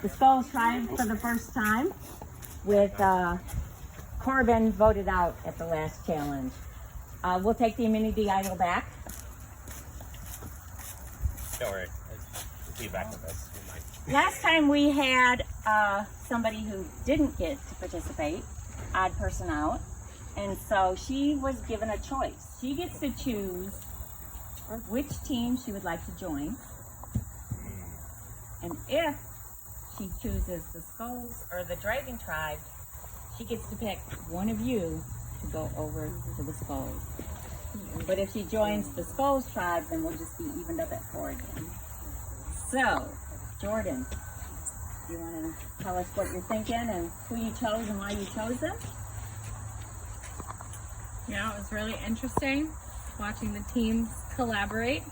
the Skulls tribe for the first time with Corbin voted out at the last challenge. We'll take the immunity idol back. Don't worry. We'll be back with us. Last time we had somebody who didn't get to participate, odd person out, and so she was given a choice. She gets to choose which team she would like to join, and if she chooses the Skulls or the Dragon Tribe, she gets to pick one of you to go over to the Skulls. But if she joins the Skulls Tribe, then we'll just be evened up at 4 again. So, Jordan, you want to tell us what you're thinking and who you chose and why you chose them? Yeah, it was really interesting watching the teams collaborate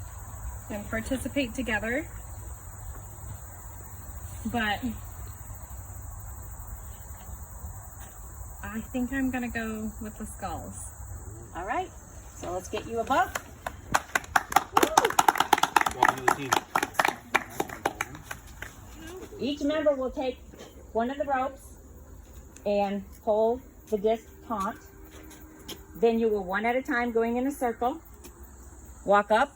and participate together. But I think I'm gonna go with the Skulls. All right, so let's get you a book. Welcome to the team. Each member will take one of the ropes and pull the disc taut. Then you will one at a time going in a circle, walk up,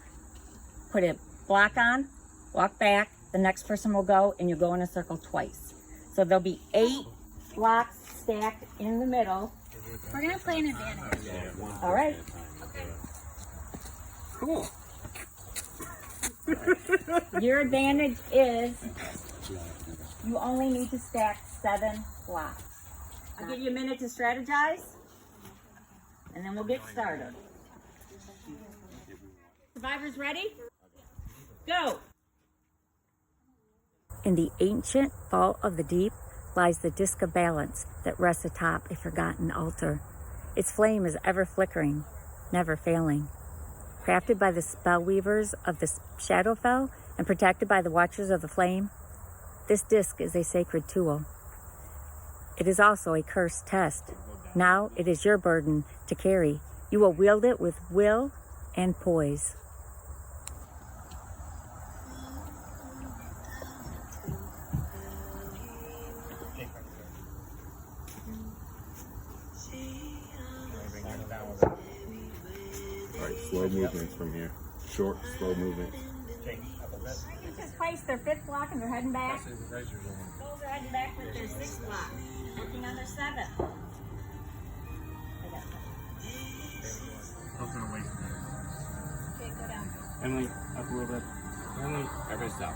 put a block on, walk back, the next person will go and you'll go in a circle twice. So there'll be 8 blocks stacked in the middle. We're gonna play an advantage. All right. Cool. Your advantage is you only need to stack 7 blocks. I'll give you a minute to strategize, and then we'll get started. Survivors ready? Go! In the ancient vault of the deep lies the disc of balance that rests atop a forgotten altar. Its flame is ever flickering, never failing. Crafted by the spell weavers of the Shadowfell and protected by the watchers of the flame, this disc is a sacred tool. It is also a cursed test. Now it is your burden to carry. You will wield it with will and poise. Alright, slow movements from here. Short, slow movements. Just place their 5th block and they're heading back. Those are heading back with their 6th block. Working on their 7th. Okay, go down. Emily, up a little bit. Emily, everybody stop.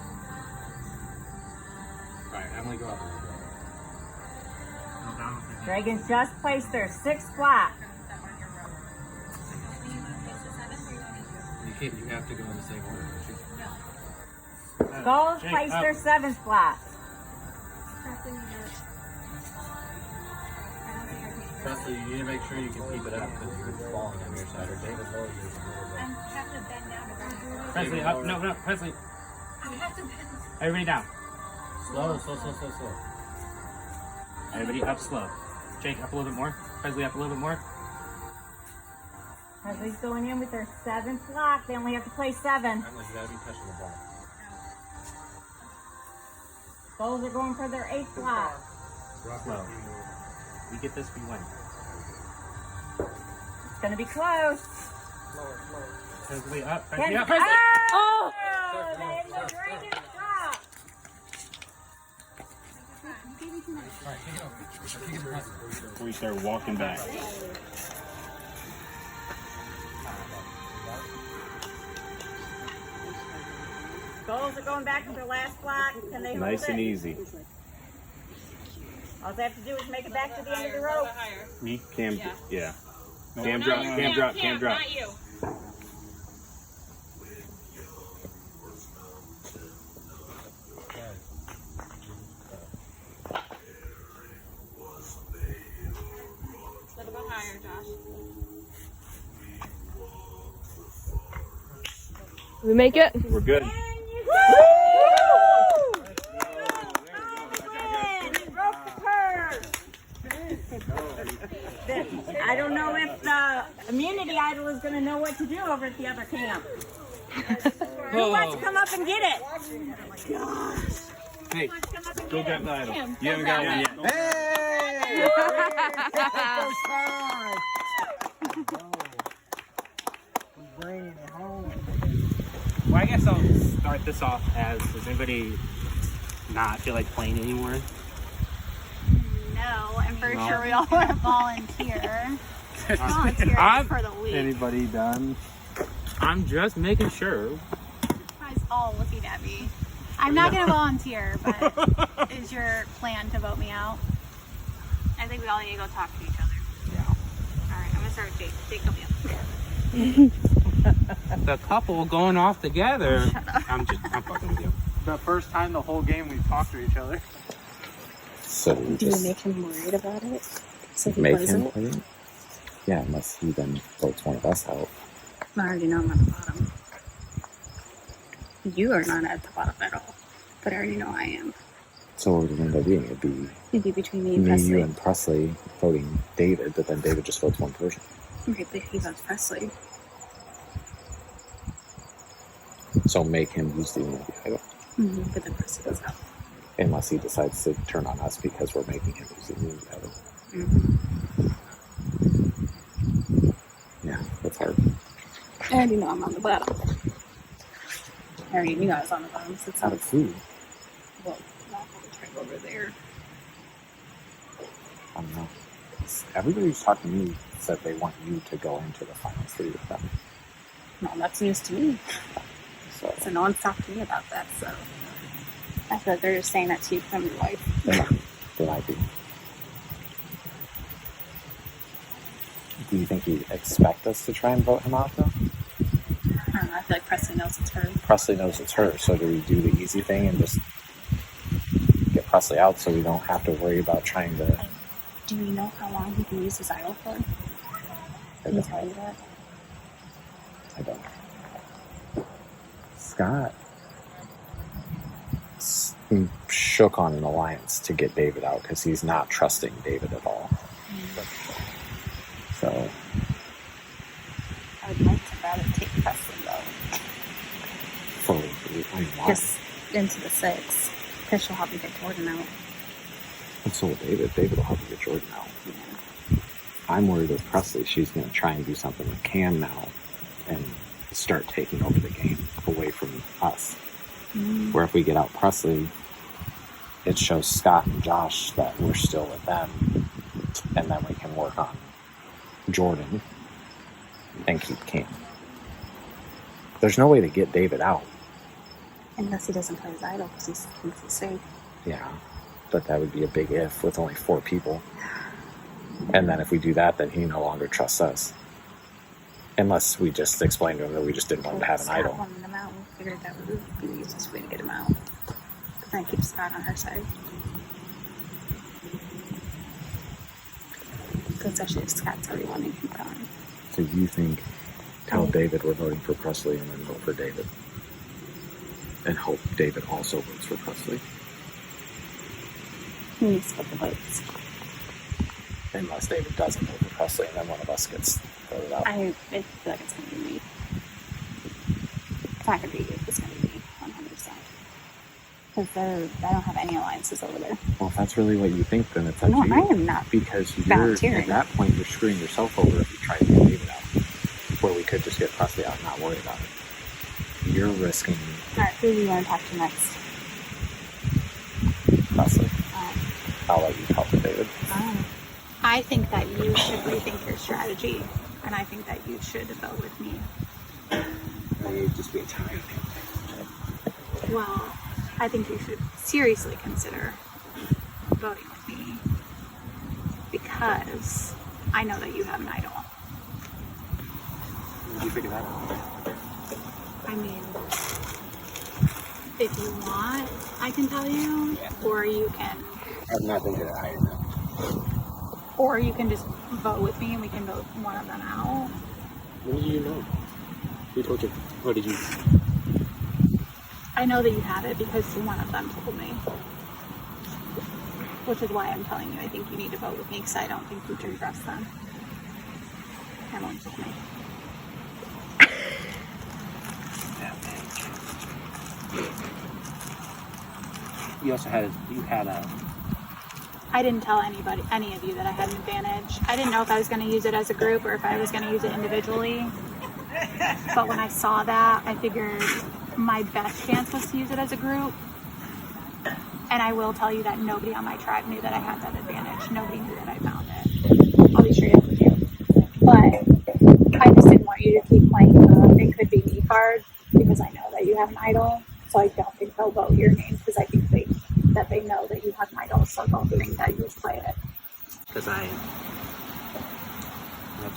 Alright, Emily, go up a little bit. Dragons just placed their 6th block. You have to go in the same order. Skulls placed their 7th block. Presley, you need to make sure you can keep it up because you're falling on your side. Or David, lower yours. I have to bend down to grab it. Presley, up. No, Presley. I have to bend. Everybody down. Slow. Everybody up slow. Jake, up a little bit more. Presley, up a little bit more. Presley's going in with their 7th block. They only have to play 7. Emily, you gotta be touching the ball. Skulls are going for their 8th block. Slow. We get this, we win. It's going to be close. Presley up. Can- Presley up. Presley. Oh! Then the Dragons drop. We start walking back. Skulls are going back to their last block. Can they hold Nice it? and easy. All they have to do is make it back to the end of the rope. Me? Cam, yeah. No, Cam not drop, you. cam drop, cam drop. Not you. A little bit higher, Josh. We make it? We're good. And you broke the curve. I don't know if the immunity idol is going to know what to do over at the other camp. Who wants to come up and get it? Hey, go get an idol. Him. You haven't got one yet. Hey! First time! We're bringing it home. Well, I guess I'll start this off as, does anybody not feel like playing anymore? No, and for No. sure we all want to volunteer. Volunteer for the week. Anybody done? I'm just making sure. You guys all looking at me. I'm not going to volunteer, but is your plan to vote me out? I think we all need to go talk to each other. Yeah. All right, I'm going to start with Jake. Jake, come here. The couple going off together. I'm fucking with you. The first time the whole game we've talked to each other. So we Do you just make him worried about it? So he make plays him it? play it? Yeah, unless he then votes one of us out. I already know I'm at the bottom. You are not at the bottom at all. But I already know I am. So what would it end up being? It'd be It'd be between me and me, Presley. you, and Presley voting David, but then David just votes one person. Okay, but he votes Presley. So make him use the immunity idol. But then Presley goes out. Unless he decides to turn on us because we're making him use the immunity idol. Yeah, that's hard. I already know I'm on the bottom. I already knew I was on the bottom since I Out of was, food. well, not right over there. I don't know. Everybody who's talking to me said they want you to go into the final three with them. No, that's news to me. So So no one's talked to me about that, so I feel like they're just saying that to you from your wife. they might be. Do you think you expect us to try and vote him out though? I don't know, I feel like Presley knows it's her. Presley knows it's her, so do we do the easy thing and just get Presley out so we don't have to worry about trying to... Do you know how long he can use his idol for? Can he tell you that? I don't know. Scott shook on an alliance to get David out because he's not trusting David at all. So I would like to rather take Presley though. for I mean, why? Just into the 6. Because she'll help me get Jordan out. And so will David. David will help you get Jordan out. Yeah. I'm worried with Presley. She's going to try and do something with Cam now and start taking over the game away from us. Where if we get out Presley, it shows Scott and Josh that we're still with them, and then we can work on Jordan and keep Cam. There's no way to get David out. Unless he doesn't play his idol because he thinks he's safe. Yeah, but that would be a big if with only 4 people. And then if we do that, then he no longer trusts us. Unless we just explain to him that we just didn't want him to have an Scott idol. wanted him out. We figured that would be the easiest way to get him out. But then keep Scott on her side. Especially if Scott's already wanting him gone. So you think, tell David we're voting for Presley and then vote for David. And hope David also votes for Presley. He needs to split the votes. Unless David doesn't vote for Presley and then one of us gets voted out. I feel like it's going to be me. It's not going to be you. It's going to be me, 100%. Because I don't have any alliances over there. Well, if that's really what you think, then it's up No, to you. I am not. Because you're, volunteering. at that point, you're screwing yourself over if you try to get David out. Where we could just get Presley out and not worry about it. You're risking Alright, who do you want to talk to next? Presley. I'll let you talk to David. I think that you should rethink your strategy, and I think that you should vote with me. I'd just be tired. Well, I think you should seriously consider voting with me because I know that you have an idol. Did you figure that out? I mean, if you want, I can tell you, or you can, I'm not thinking that higher now. or you can just vote with me and we can vote one of them out. What do you know? Who told you? What did you... I know that you have it because one of them told me. Which is why I'm telling you I think you need to vote with me because I don't think you can trust them. Everyone's with me. you also had a. I didn't tell any of you that I had an advantage. I didn't know if I was going to use it as a group or if I was going to use it individually. But when I saw that, I figured my best chance was to use it as a group. And I will tell you that nobody on my tribe knew that I had that advantage. Nobody knew that I found it. I'll be straight up with you. But I just didn't want you to keep playing the it could be me card because I know that you have an idol. So I don't think they'll vote your name because I think they know that you have an idol. So they'll think that you would play it. Because that's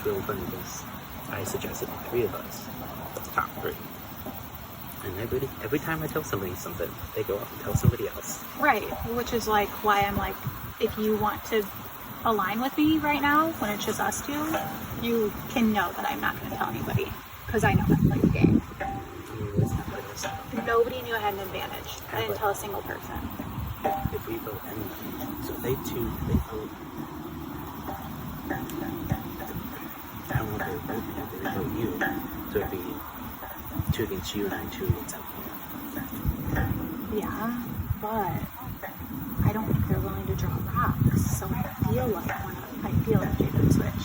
really funny because I suggested the 3 of us, the top 3. And every time I tell somebody something, they go out and tell somebody else. Right, which is like why I'm like, if you want to align with me right now, when it's just us 2, you can know that I'm not going to tell anybody because I know how to play the game. Nobody knew I had an advantage. I didn't tell a single person. If we vote anyone, so they vote. I don't know if they vote me, if they vote you. So it'd be 2 against you and I'm 2 against Emily. Yeah, but I don't think they're willing to draw rocks. So I feel like Jake would switch.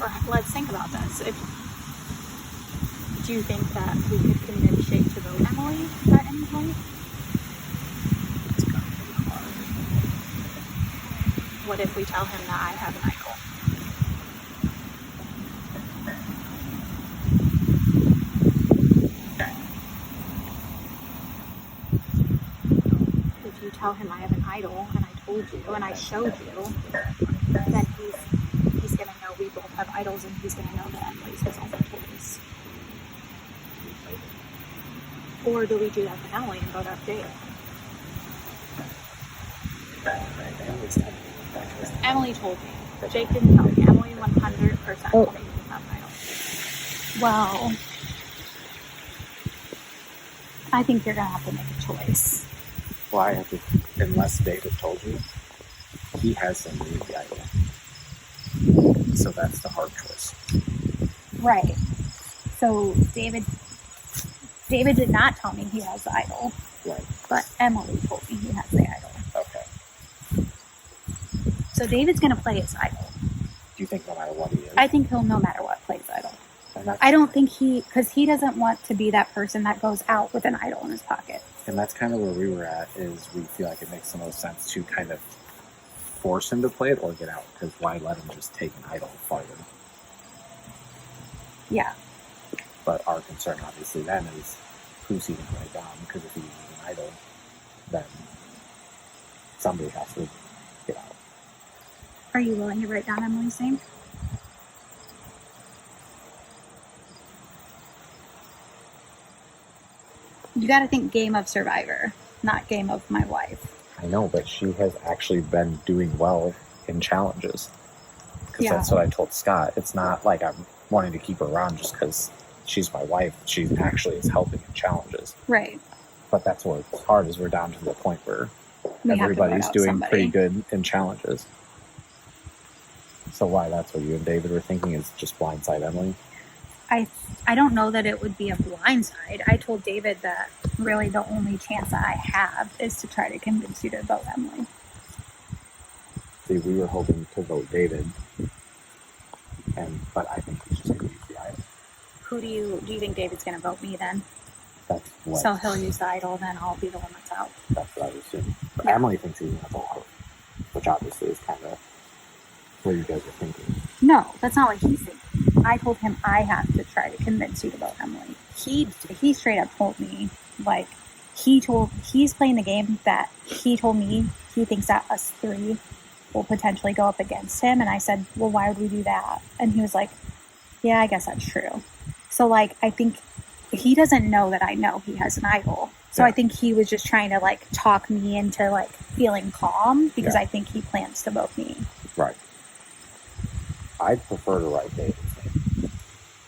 Or let's think about this. Do you think that we could convince Jake to vote Emily at any point? It's gonna be hard. What if we tell him that I have an idol? If you tell him I have an idol and I told you and I showed you, then he's gonna know we both have idols and he's gonna know that Emily's his only choice. Or do we do that to Emily and vote out Jake? Emily told me. Jake didn't tell me. Emily 100% told me you have an idol. Well, I think you're gonna have to make a choice. Well, I have to, unless David told you, he has to leave the idol. So that's the hard choice. Right. So David did not tell me he has the idol. Right. But Emily told me he has the idol. Okay. So David's gonna play his idol. Do you think no matter what he is? I think he'll no matter what plays idol. And I don't think because he doesn't want to be that person that goes out with an idol in his pocket. And that's kind of where we were at, is we feel like it makes the most sense to kind of force him to play it or get out, because why let him just take an idol farther? Yeah. But our concern obviously then is who's he going to write down, because if he uses an idol, then somebody has to get out. Are you willing to write down Emily's name? You got to think game of Survivor, not game of my wife. I know, but she has actually been doing well in challenges. Because Yeah. that's what I told Scott. It's not like I'm wanting to keep her around just because she's my wife. She actually is helping in challenges. Right. But that's what's hard, is we're down to the point where We have to everybody's vote out doing somebody. pretty good in challenges. So why that's what you and David were thinking, is just blindside Emily? I don't know that it would be a blindside. I told David that really the only chance that I have is to try to convince you to vote Emily. See, we were hoping to vote David, but I think he's just going to use the idol. Who do you think David's going to vote me then? That's what. So he'll use the idol, then I'll be the one that's out. That's what I would assume. But Yeah. Emily thinks he's going to vote her, which obviously is kind of what you guys are thinking. No, that's not what he's thinking. I told him I have to try to convince you to vote Emily. He straight up told me, like, he's playing the game that he told me he thinks that us 3 will potentially go up against him. And I said, well, why would we do that? And he was like, yeah, I guess that's true. So, like, I think he doesn't know that I know he has an idol. So Yeah. I think he was just trying to, like, talk me into, like, feeling calm because Yeah. I think he plans to vote me. Right. I'd prefer to write David's name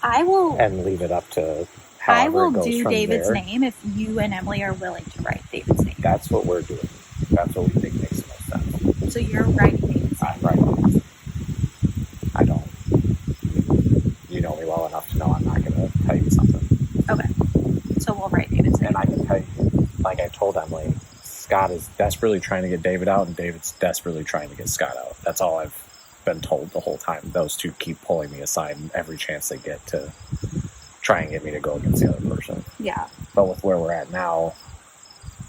I will and leave it up to I however will it goes do from David's there. name if you and Emily are willing to write David's name. That's what we're doing. That's what we think makes the most sense. So you're writing David's name. I'm writing. I don't. You know me well enough to know I'm not going to tell you something. Okay. So we'll write David's name. And I can tell you, like I told Emily, Scott is desperately trying to get David out, and David's desperately trying to get Scott out. That's all I've been told the whole time. Those two keep pulling me aside every chance they get to try and get me to go against the other person. Yeah. But with where we're at now,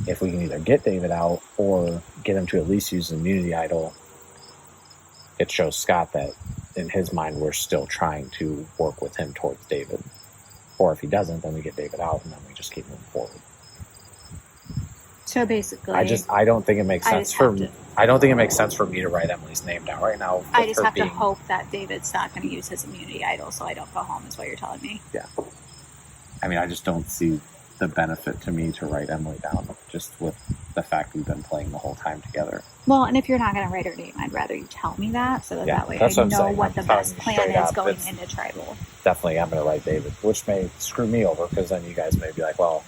if we can either get David out or get him to at least use the immunity idol, it shows Scott that in his mind we're still trying to work with him towards David. Or if he doesn't, then we get David out and then we just keep moving forward. So basically, I don't think it makes sense for me. I don't think it makes sense for me to write Emily's name down right now. I just have to hope that David's not going to use his immunity idol, so I don't go home. Is what you're telling me? Yeah. I mean, I just don't see the benefit to me to write Emily down, just with the fact we've been playing the whole time together. Well, and if you're not going to write her name, I'd rather you tell me that, so that, Yeah, that way that's I what I'm know saying. what I'm the telling best you plan straight is up, going it's- into tribal. Definitely, I'm going to write David, which may screw me over because then you guys may be like, well,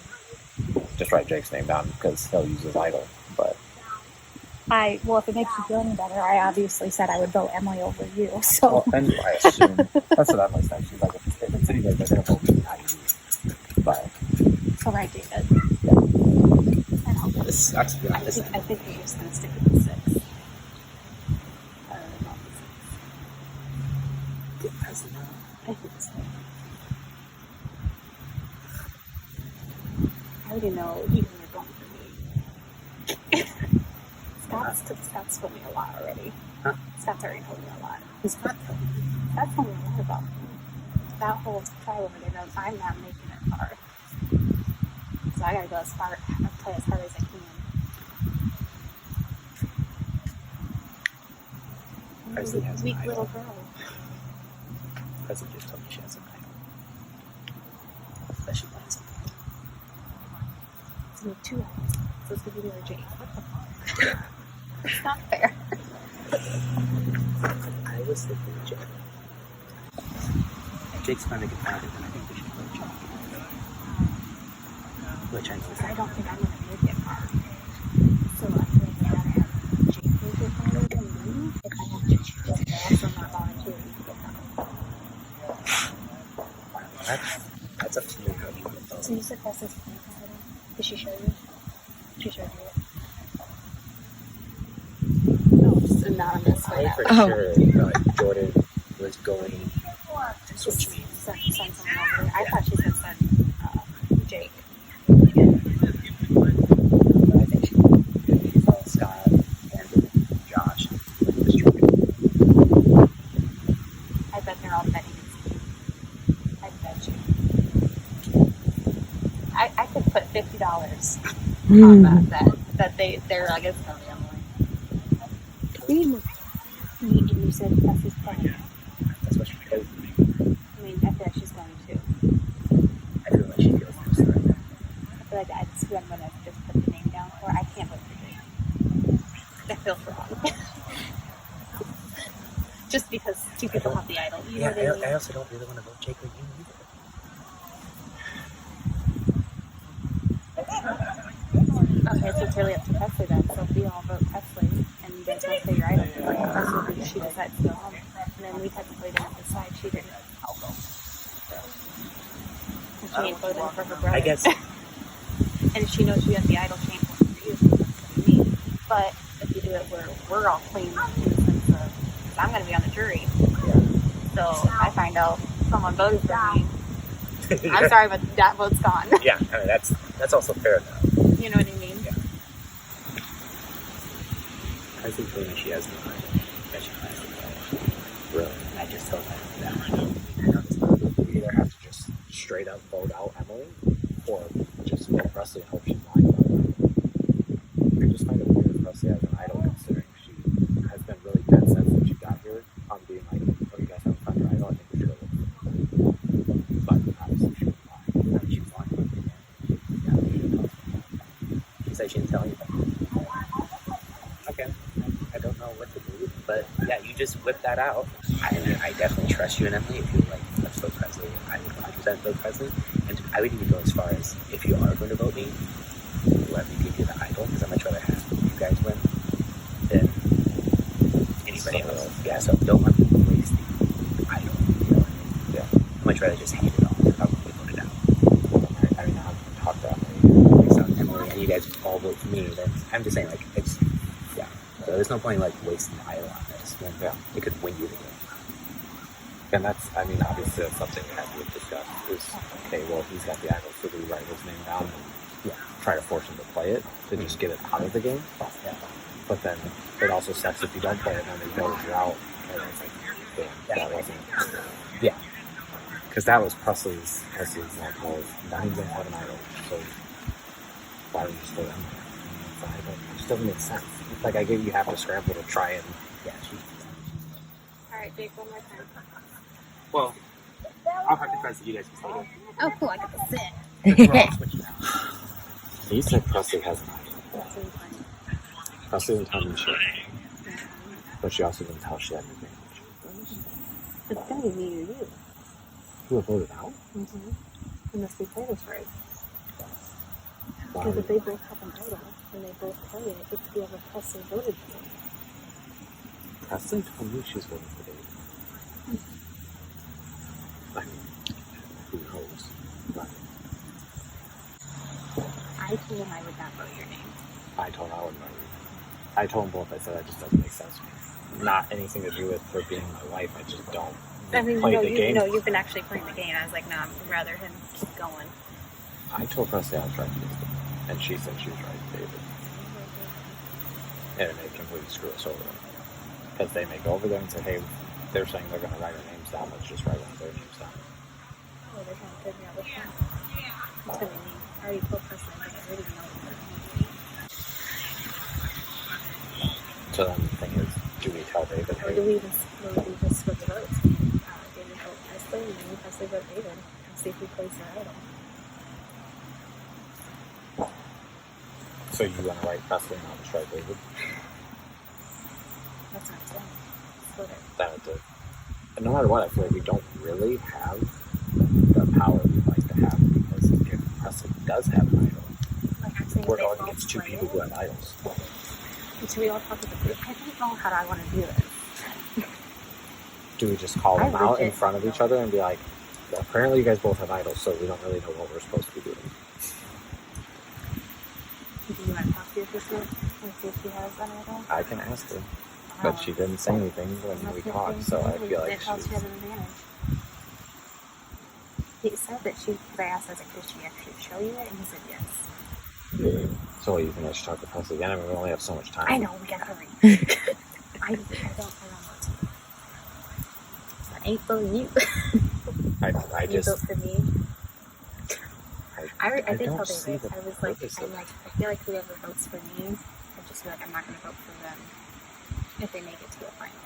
just write Jake's name down because he'll use his idol. But Well, if it makes you feel any better, I obviously said I would vote Emily over you. So well, then I assume that's what Emily said. She's like, if it's anybody, they're going to vote me, not you. But so write David. yeah. And hope This sucks. I think we're just going to stick with the 6. I think it's 6. I already know even you're going for me. Scott's told me a lot already. Huh? Scott's already told me a lot. Scott. Scott's told me a lot about me. That whole trial over there knows I'm not making it far. So I gotta go play as hard as I can. Presley has an Weak idol. little girl. Presley just told me she has an idol. That she wants. So we have 2 items. So it's gonna be Jake. What the fuck? It's not fair. I was thinking Jake. If Jake's trying to get out of it, then I think we should vote Jake. Which I know is I don't think I'm gonna make it far. So I feel like I'd rather have Jake make it farther than me if I have to choose. But I also not volunteering to get farther. That's up to you how you want to vote. So you said Presley's playing already? Did she show you? She showed you it. No, just anonymous. I for sure thought Jordan was going to switch me. Send someone over there. I thought she said send Jake. But I think she would Scott and Josh. I bet they're all betting. I bet you. I could put $50 on that bet. That they're like, it's gonna be Emily. And you said Presley's playing. That's what she feels. I mean, I feel like she's going to. I feel like she feels this right now. I feel like that's who I'm gonna just put the name down for. I can't vote for Jake. That feels wrong. Just because 2 people have the idol. You know what I mean? I also don't really want to vote Jake with you either. Okay, so it's really up to Presley then. So if we all vote Presley and you guys both play your idol, like Presley, she decides to go home. And then we technically didn't decide she didn't. I'll go. And she ain't voting for her brother. I guess. And if she knows she has the idol, she ain't voting for you. So that's what I mean. But if you do it where we're all clean in the sense of, because I'm going to be on the jury. So I find out someone voted for me. I'm sorry, but that vote's gone. Yeah, I mean, that's also fair though. You know what I mean? Yeah. I think for me she has no idea that she has the idol. Really. I just told her that. I know. We either have to just straight up vote out Emily, or just vote Presley and hope she's lying about it. I just find it weird that Presley has an idol, considering she has been really dead set since she got here on being like, oh, you guys haven't found your idol, I think we should have looked for it. But obviously she was lying. I mean, she was lying about it. Yeah, we should have. She said she didn't tell anybody. Okay. I don't know what to do, but yeah, you just whip that out. I definitely trust you and Emily. If you're like, let's vote Presley, I would 100% vote Presley. And I would even go as far as, if you are going to vote me, let me give you the idol, because I'd much rather have you guys win than anybody else. Yeah, so don't let me waste the idol. You know what I mean? Yeah. I'd much rather just hand it off and probably vote it out. I mean, I've talked you guys all vote for me, then I'm just saying, like, it's, yeah. So there's no point, like, wasting the idol on this when it could win you the game. And that's, I mean, obviously that's something we have to discuss is, okay, well, he's got the idol, so do we write his name down and try to force him to play it to just get it out of the game? Yeah. But then it also sucks if you don't play it and then they know you're out. And it's like, damn, that wasn't. Yeah. Because that was Presley's example of not even have an idol. So why would you just throw them there? It just doesn't make sense. It's like I get you have to scramble to try and. Yeah, All right, Jake, one more time. well, I'll have to try so you guys can stay. Oh, cool. I get to sit. We're all switching out. He said Presley has an idol. That's really funny. Presley didn't tell me she had an idol. But she also didn't tell she had an advantage. It's gonna be me or you. Who voted out? Unless we play this right. Why? Because if they both have an idol and they both play it, it's whoever Presley voted for. Presley told me she's voting for David. I mean, who knows? But I told him I would not vote your name. I told her I wouldn't vote you. I told them both, I said that just doesn't make sense to me. Not anything to do with her being my wife, I just don't I mean, play no, the game. you've been actually playing the game. I was like, no, I would rather him keep going. I told Presley I was right to David, and she said she was right to David. And it may completely screw us over. Because they may go over there and say, hey, they're saying they're going to write our names down, let's just write one of their names down. Oh, they're trying to figure out which one. It's gonna be me. I already told Presley, but I already know it's gonna be me. So then the thing is, do we tell David, Or hey, do we just split the votes? David vote Presley, and then Presley vote David, and see if he plays their idol. so you want to write Presley and I'll just write David? That's what I'm saying. Split it. That would do it. And no matter what, I feel like we don't really have the power we'd like to have, because if Presley does have an idol, Like I'm saying, we're they going both against two play people it. who have idols. And so we all talk to the group. I don't know how I want to do this. Do we just call them I out in legit front of each other and be like, apparently you guys both have idols, so we don't really know what we're supposed to be doing? Do you want to talk to your sister and see if she has an idol? I can ask her, but she didn't say anything when we talked, so I feel like she had an advantage. He said that because I asked, I was like, did she actually show you it? And he said yes. So what, you think I should talk to Presley again? I mean, we only have so much time. I know, we gotta hurry. I don't know. I ain't voting you. I You just, vote for me. I did tell don't see David, the I was like, purpose I'm of like, I feel like whoever votes for me, I'll just be like, I'm not gonna vote for them if they make it to a final.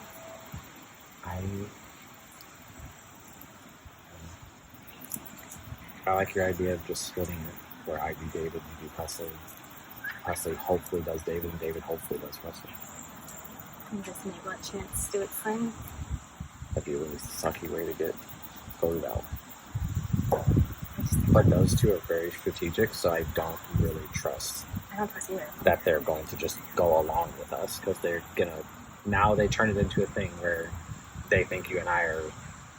I like your idea of just splitting it, where I do David and you do Presley. Presley hopefully does David, and David hopefully does Presley. And just maybe let Chance do its thing. That'd be a really sucky way to get voted out. I just think But those two are very strategic, so I don't really trust I don't trust either. that they're going to just go along with us, because they're gonna, now they turn it into a thing where they think you and I are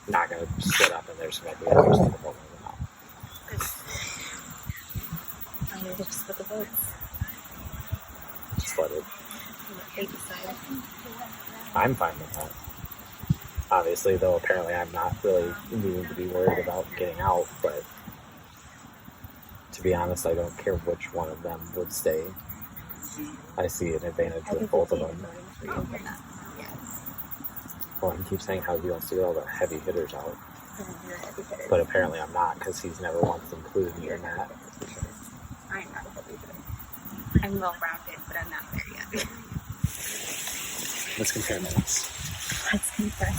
not gonna split up, and they're just gonna be interested in voting them out. I'm gonna just split the votes. Split it. And let they decide. I'm fine with that. Obviously, though, apparently I'm not really needing to be worried about getting out, but to be honest, I don't care which one of them would stay. I see an advantage I with think both the of team them. voting for you, but not yet. Well, he keeps saying how he wants to get all the heavy hitters out, And you're a heavy hitter. but apparently I'm not, because he's never once included me in that. I am not a heavy hitter. I'm well rounded, but I'm not there yet. Let's compare minutes. Let's compare.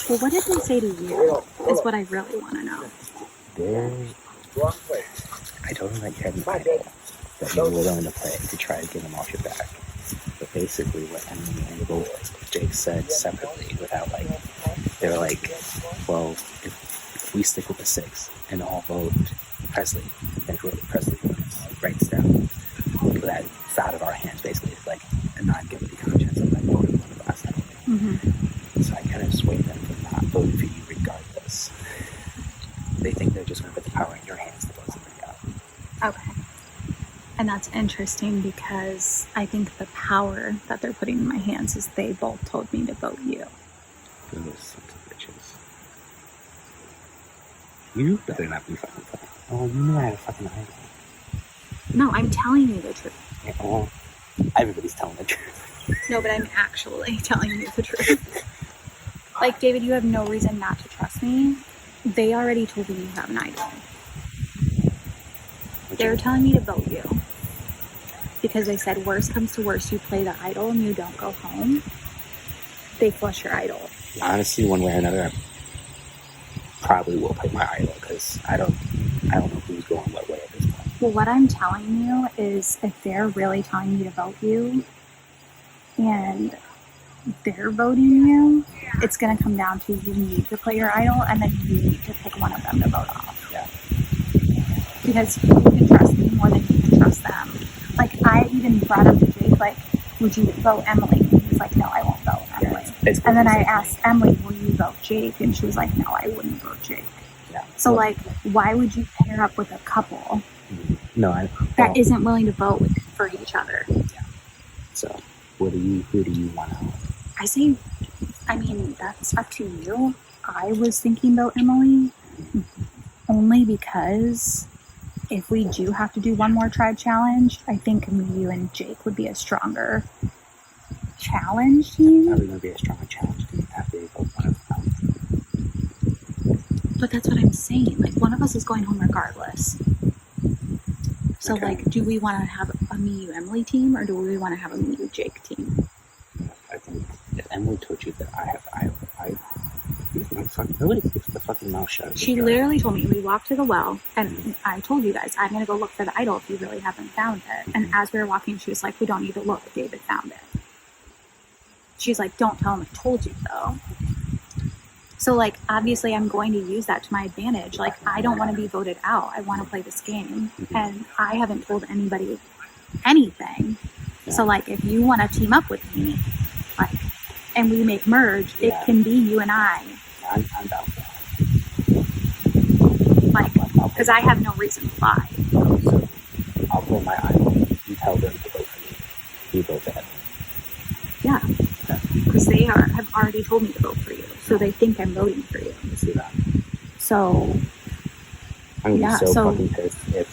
Well, what did they say to you? Is what I really want to know. I told him that you had an idol, that you were willing to play to try to get him off your back. But basically, what Emily and both Jake said separately, without like, they were like, well, if we stick with the 6 and all vote Presley, then whoever Presley writes down, that's out of our hands, basically. It's like a non-guilty conscience of like voting one of us. So I kind of swayed them from not voting for you regardless. interesting because I think the power that they're putting in my hands is they both told me to vote you. Those sons of bitches. You better not be fucking funny. Oh, you knew I had a fucking idol. No, I'm telling you the truth. Yeah, well, everybody's telling the truth. No, but I'm actually telling you the truth. Like, David, you have no reason not to trust me. They already told me you have an idol. They're telling me to vote you. Because they said, worst comes to worst, you play the idol and you don't go home. They flush your idol. Honestly, one way or another, I probably will play my idol because I don't know who's going what way at this point. Well, what I'm telling you is if they're really telling me to vote you and they're voting you, it's going to come down to you need to play your idol and then you need to pick one of them to vote off. Yeah. Because you can trust me more than you can trust them. Like, I even brought up to Jake, like, would you vote Emily? And he was like, no, I won't vote Emily. Yeah, and then I asked Emily, will you vote Jake? And she was like, no, I wouldn't vote Jake. Yeah. So, like, why would you pair up with a couple that isn't willing to vote for each other? Yeah. So, who do you want out? I mean, that's up to you. I was thinking about Emily only because if we do have to do one more tribe challenge, I think me, you, and Jake would be a stronger challenge team. Probably going to be a stronger challenge team after we vote one of them. But that's what I'm saying. Like, one of us is going home regardless. So, Okay. like, do we want to have a me, you, Emily team, or do we want to have a me, you, Jake team? I think if Emily told you that I have the idol, nobody keeps the fucking mouth shut. She literally told me, we walked to the well, and I told you guys, I'm going to go look for the idol if you really haven't found it. And as we were walking, she was like, we don't need to look, David found it. She's like, don't tell him I told you, though. So, like, obviously I'm going to use that to my advantage. Like, I don't want to be voted out. I want to play this game. And I haven't told anybody anything. So, like, if you want to team up with me, like, and we make merge, it can be you and I. I'm down for that. Like, because I have no reason to lie. So, I'll play my idol. You tell them to vote for me. You vote for Emily. Yeah. Because they have already told me to vote for you. So they think I'm voting for you. I see that. So, I'm going to be so fucking pissed if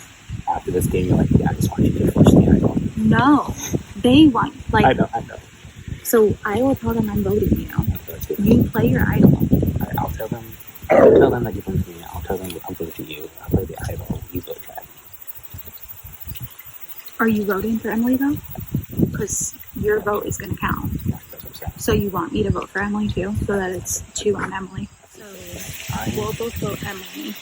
after this game you're like, yeah, I just want you to flush the idol. no. They want, like... I know. So I will tell them I'm voting you. You play your idol. I'll tell them that you vote for me. I'll tell them I'm voting for you. I'll play the idol. You vote for Emily. Are you voting for Emily, though? Because your vote is going to count. Yeah, that's what I'm saying. So you want me to vote for Emily, too? So that it's 2 on Emily. So we'll both vote Emily.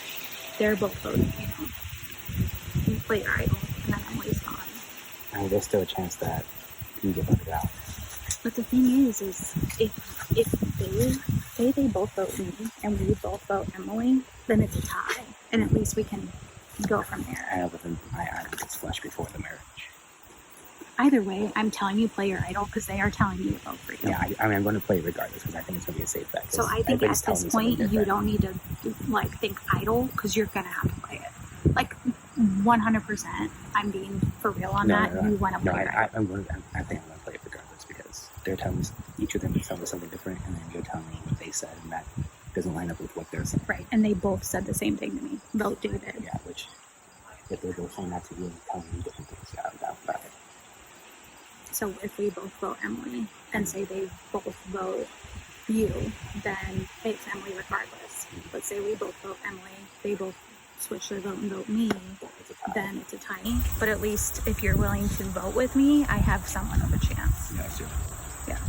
They're both voting you. You play your idol, and then Emily's gone. I mean, there's still a chance that you get voted out. But the thing is if they both vote me and we both vote Emily, then it's a tie. And at least we can go from there. I know, but then my idol gets flushed before the marriage. Either way, I'm telling you play your idol because they are telling me to vote for you. Yeah, I mean, I'm going to play it regardless because I think it's going to be a safe bet. So I think at this point, you don't need to, like, think idol because you're going to have to play it. Like, 100%, I'm being for real on that. You want to play it. I think I'm going to play it regardless because they're telling me, each of them is telling me something different, and then you're telling me what they said, and that doesn't line up with what they're saying. Right, and they both said the same thing to me. Vote David. Yeah, which, if they're both saying that to you and telling me different things, yeah, I'm down for that. So if we both vote Emily and say they both vote you, then it's Emily regardless. Let's say we both vote Emily, they both switch their vote and vote me, then it's a tie. But at least if you're willing to vote with me, I have somewhat of a chance. Yeah, sure. Yeah.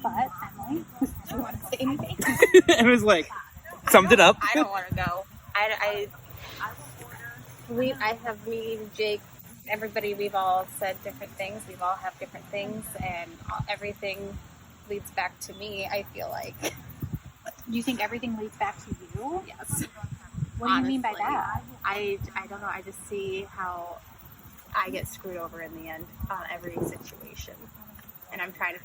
But Emily, do you want to say anything? It was like, summed it up. I don't want to go. I have me, Jake, everybody, we've all said different things. We've all have different things, and everything leads back to me, I feel like. You think everything leads back to you? Yes. What do you mean by that? I don't know. I just see how I get screwed over in the end on every situation. And I'm trying to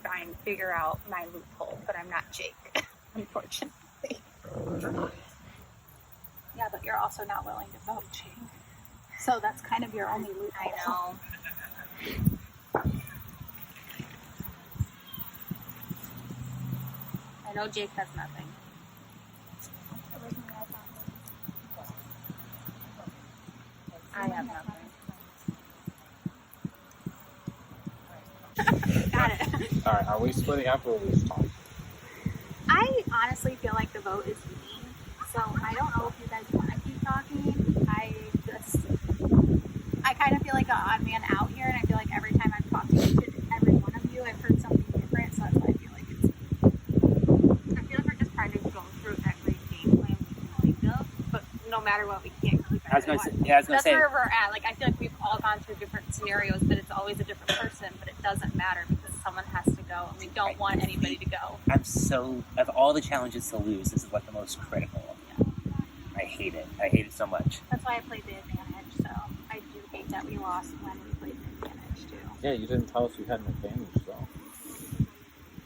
figure out my loophole, but I'm not Jake, unfortunately. Yeah, but you're also not willing to vote, Jake. So that's kind of your only loophole. I know. I know Jake has nothing. I have nothing. Got it. All right, are we splitting up or are we just talking? I honestly feel like the vote is me, so I don't know if you guys want to keep talking. I kind of feel like an odd man out here, and I feel like every time I've talked to every one of you, I've heard something different, so that's why I feel like it's me. I feel like we're just trying to go through every game plan we can think of, but no matter what, we can't keep I was gonna everyone. say, yeah, I was gonna That's say, where we're at. Like, I feel like we've all gone through different scenarios, but it's always a different person, but it doesn't matter because someone has to go, and we don't want anybody to go. I'm so, of all the challenges to lose, this is like the most critical. I hate it. I hate it so much. That's why I played the advantage, so I do hate that we lost when we played the advantage, too. Yeah, you didn't tell us you had an advantage, though.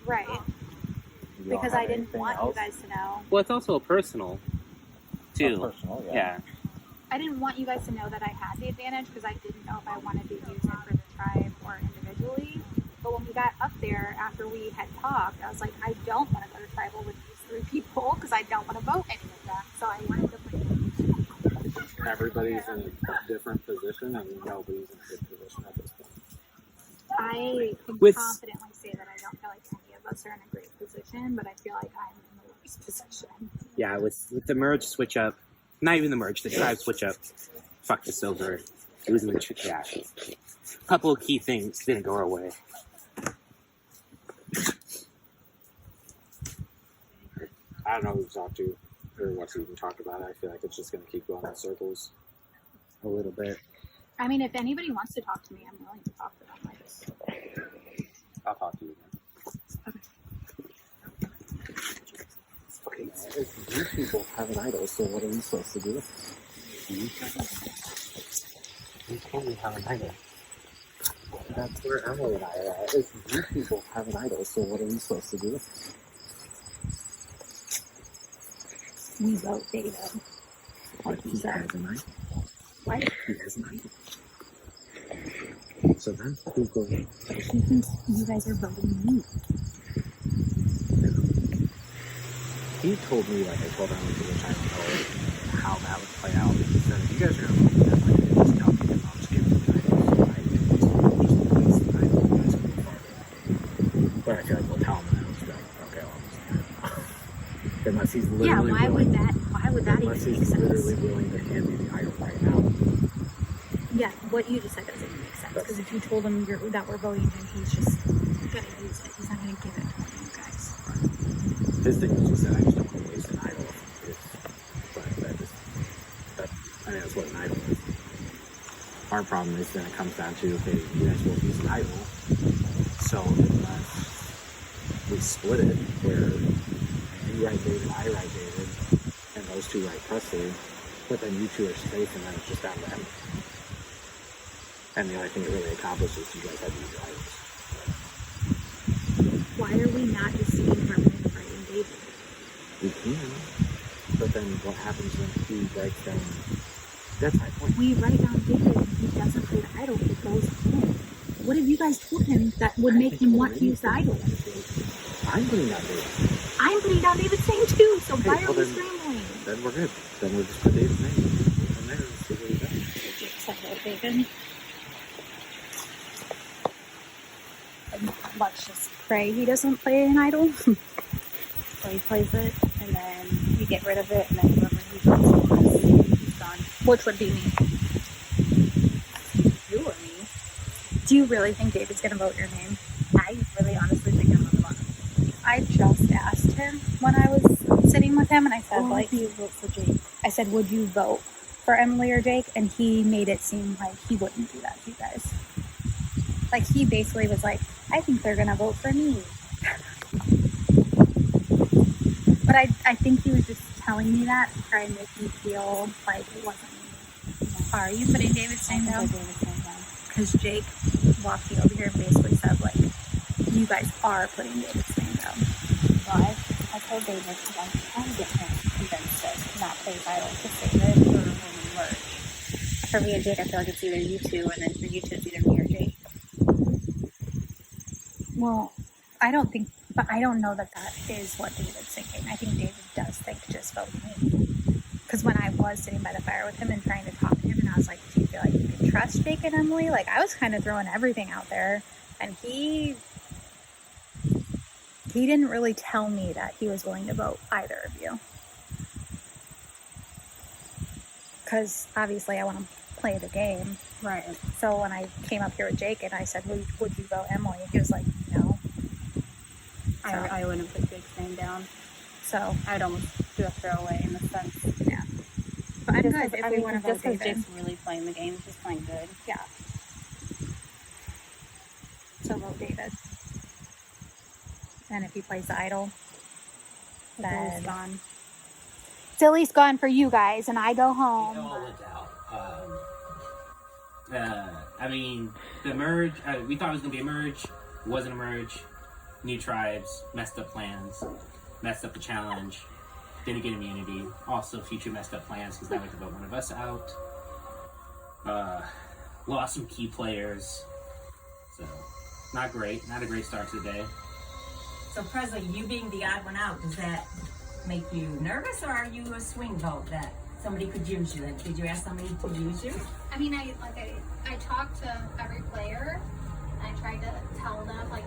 Right. You don't Because have I didn't anything want else? you guys to know. Well, it's also a personal, too. Not personal, Yeah. I didn't want you guys to know that I had the advantage because I didn't know if I wanted to use it for the tribe or individually. But when we got up there after we had talked, I was like, I don't want to go to tribal with these 3 people because I don't want to vote any of them. So I wanted to play. Everybody's in a different position and nobody's in a good position at this point. I can With- confidently say that I don't feel like any of us are in a great position, but I feel like I'm in the worst position. Yeah, with the merge switch up, not even the merge, the tribe switch up, fucked us over. Losing the yeah. A couple of key things didn't go our way. I don't know who to talk to or what to even talk about. I feel like it's just going to keep going in circles a little bit. I mean, if anybody wants to talk to me, I'm willing to talk to them. I'll talk to you again. Okay, these people have an idol, so what are we supposed to do? You totally have an idol. That's where Emily and I are at. These people have an idol, so what are we supposed to do? We vote David. Like he has an idol. What? He has an idol. So then who goes? He thinks you guys are voting me. He told me, like I told him, which I don't know how that would play out. He said, if you guys are going to vote that, like, just tell me, and I'll just give you the idol. But I feel like we'll tell him, and I'll just be like, okay, well, unless he's literally Yeah, why willing, would that even unless make he's sense? literally willing to hand me the idol right now. Yeah, what you just said doesn't even make sense. Because if you told him that we're voting him, he's just going to use it. He's not going to give it to you guys. His thing was just that I just don't want to waste an idol. But I mean, that's what an idol is. Our problem is then it comes down to, okay, you guys both use an idol. So unless we split it, where you write David, I write David, and those 2 write Presley, but then you 2 are safe, and then it's just down to them. And the only thing it really accomplishes is you guys have to use your idols. Why are we not just sitting here and writing David? We can, but then what happens when he writes down? That's my point. We write down David and he doesn't play the idol. He goes home. What have you guys told him that would make him want to use the idol? I'm putting down David. I'm putting down David's name too, so Okay, why are well we then- scrambling? Then we're good. Then we'll just put David's name from there and see what he does. David. Let's just pray he doesn't play an idol. So he plays it, and then we get rid of it, and then whoever he votes for us, he's gone. Which would be me. You or me? Do you really think David's going to vote your name? I really honestly think I'm on the bottom. I just asked him when I was sitting with him, and I said, Like, you vote for Jake. I said, would you vote for Emily or Jake? And he made it seem like he wouldn't do that to you guys. Like, he basically was like, I think they're going to vote for me. But I think he was just telling me that to try and make me feel like it wasn't me. Are you putting David's name down? Because Jake walked me over here and basically said, like, you guys are putting David's name down. Well, I told David because I'm trying to get him convinced to not play violent to save it for when we merge. for me and Jake, I feel like it's either you two, and then for you two, it's either me or Jake. Well, I don't think, but I don't know that is what David's thinking. I think David does think just vote me. Because when I was sitting by the fire with him and trying to talk to him, and I was like, do you feel like you can trust Jake and Emily? Like, I was kind of throwing everything out there, and he didn't really tell me that he was willing to vote either of you. Because obviously I want to play the game. Right. So when I came up here with Jake and I said, would you vote Emily? He was like, no. I wouldn't put Jake's name down. So I'd almost do a throwaway in the sense. yeah. But I'm Just good 'cause- if I we mean, want to vote just because David. Jake's really playing the game, he's playing good. Yeah. So vote David. And if he plays the idol, then He's gone. it's at least gone for you guys, and I go home. It all worked out. I mean, the merge, we thought it was going to be a merge. It wasn't a merge. New tribes, messed up plans, messed up the challenge, didn't get immunity. Also, future messed up plans because now we have to vote one of us out. Lost some key players. So, not great. Not a great start to the day. So, Presley, you being the odd one out, does that make you nervous, or are you a swing vote that somebody could use you? Like, did you ask somebody to use you? I mean, I talked to every player, and I tried to tell them like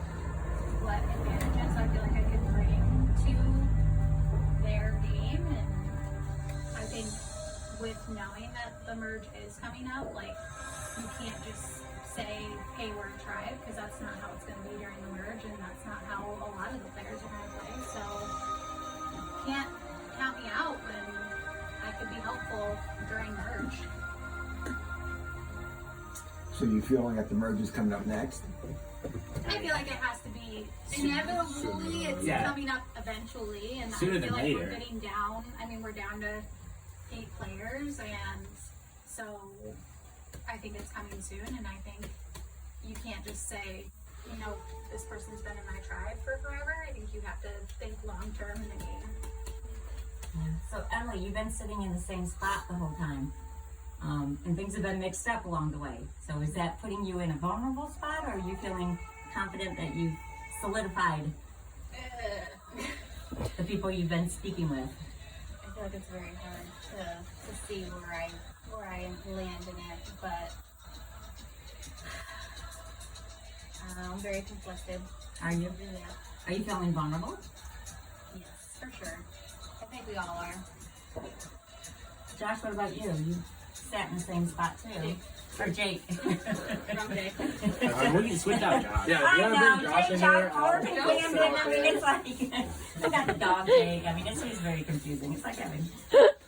what advantages I feel like I could bring to their game, and I think with knowing that the merge is coming up, like you can't just say, hey, we're a tribe, because that's not how it's going to be during the merge, and that's not how a lot of the players are going to play. So you can't count me out when I could be helpful during merge. So you feeling that the merge is coming up next? I feel like it has to be inevitably. It's Yeah. coming up eventually, and Sooner I than feel like later. we're getting down. I mean, we're down to 8 players, and so I think it's coming soon. And I think you can't just say, you know, this person's been in my tribe for forever. I think you have to think long term in the game. So, Emily, you've been sitting in the same spot the whole time, and things have been mixed up along the way. So, is that putting you in a vulnerable spot, or are you feeling confident that you've solidified the people you've been speaking with? I feel like it's very hard to see where I land in it, but I'm very conflicted. Are you? Yeah. Are you feeling vulnerable? Yes, for sure. I think we all are. Josh, what about you? You sat in the same spot too. Jake. Or Jake. From Jake. We can switch out Josh. Yeah, I you wanna know, bring Josh Jake, in Josh, here? Corbin, Camden, I mean, it's like, I got the dog Jake. I mean, it's very confusing. It's like having...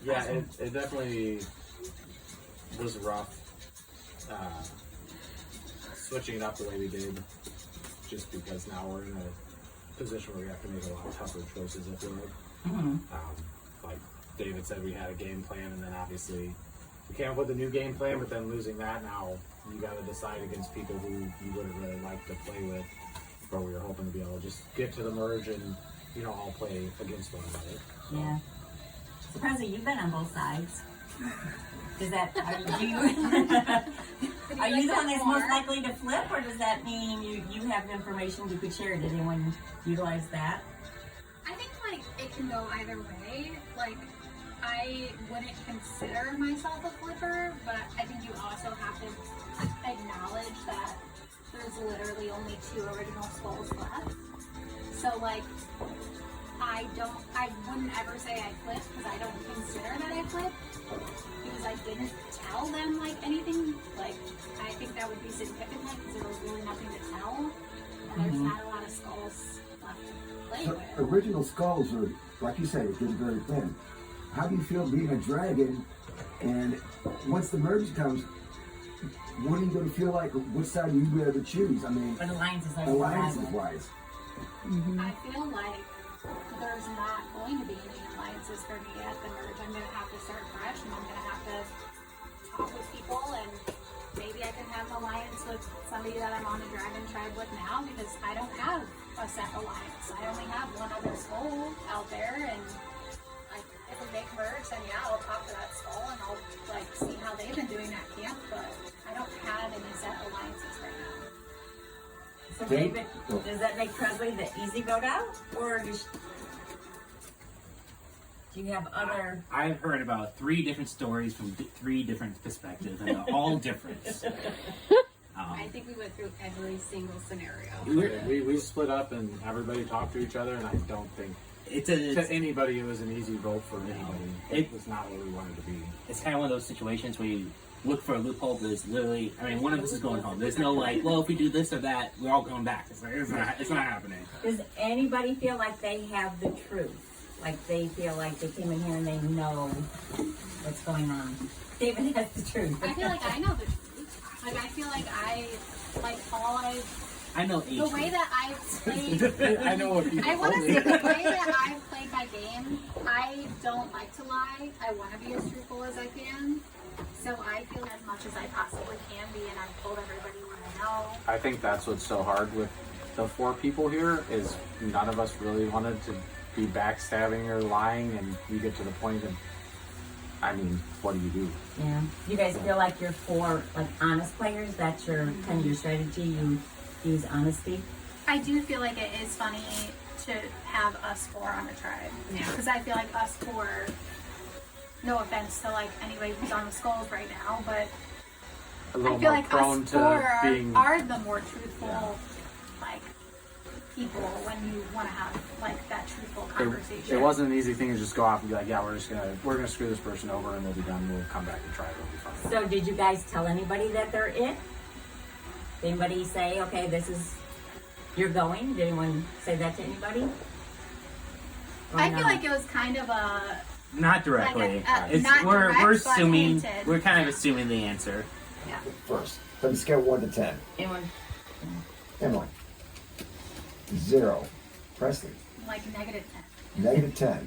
Yeah, it definitely was rough. Switching it up the way we did, just because now we're in a position where we have to make a lot tougher choices, I feel like. Like David said, we had a game plan, and then obviously we came up with a new game plan, but then losing that, now you got to decide against people who you would have really liked to play with, but we were hoping to be able to just get to the merge and, you know, all play against one another. So. Yeah. So, Presley, you've been on both sides. Does that, are you the one that's most likely to flip, or does that mean you have information you could share? Did anyone utilize that? I think like it can go either way. Like I wouldn't consider myself a flipper, but I think you also have to acknowledge that there's literally only 2 original skulls left. So like I wouldn't ever say I flipped because I don't consider that I flipped because I didn't tell them like anything. Like I think that would be significant because there was really nothing to tell, and there's not a lot of skulls left to play So with. original skulls are, like you say, getting very thin. How do you feel being a dragon? And once the merge comes, what are you going to feel like? Which side are you going to choose? I mean, Or the alliances are alliances wise. I feel like there's not going to be any alliances for me at the merge. I'm going to have to start fresh, and I'm going to have to talk with people, and maybe I can have an alliance with somebody that I'm on a dragon tribe with now, because I don't have a set alliance. I only have one other soul out there, and if we make merge, then yeah, I'll talk to that skull and I'll like see how they've been doing at camp. But I don't have any set alliances right now. So David, does that make Presley the easy vote out, or do you have other? I've heard about 3 different stories from 3 different perspectives, and they're all different. I think we went through every single scenario. We split up and everybody talked to each other, and I don't think to anybody it was an easy vote for anybody. It was not what we wanted to be. It's kind of one of those situations where you look for a loophole, but it's literally, I mean, one of us is going home. There's no like, well, if we do this or that, we're all going back. It's like, it's not happening. Does anybody feel like they have the truth? Like they feel like they came in here and they know what's going on? David has the truth. I feel like I know the truth. Like I feel like I know the way that I've played. I know what people I want to told me. say the way that I've played my game. I don't like to lie. I want to be as truthful as I can. So I feel as much as I possibly can be, and I've told everybody what I know. I think that's what's so hard with the 4 people here is none of us really wanted to be backstabbing or lying, and you get to the point of, I mean, what do you do? Yeah. You guys feel like you're 4 like honest players? That's your kind of your strategy. You use honesty. I do feel like it is funny to have us 4 on a tribe. Yeah. Because I feel like us 4. No offense to like anybody who's on the skulls right now, but A little I feel more like prone us to 4 being. are the more truthful, like people when you want to have like that truthful conversation. It wasn't an easy thing to just go off and be like, yeah, we're gonna screw this person over and we'll be done. We'll come back and try it. It'll be fine. So did you guys tell anybody that they're it? Did anybody say, okay, this is you're going? Did anyone say that to anybody? Or I no? feel like it was kind of a Not directly. Like It's not we're direct, but assuming hinted. we're kind of assuming the answer. yeah. First, from the scale of 1 to 10. Anyone? Emily. 0. Presley. Like -10. -10.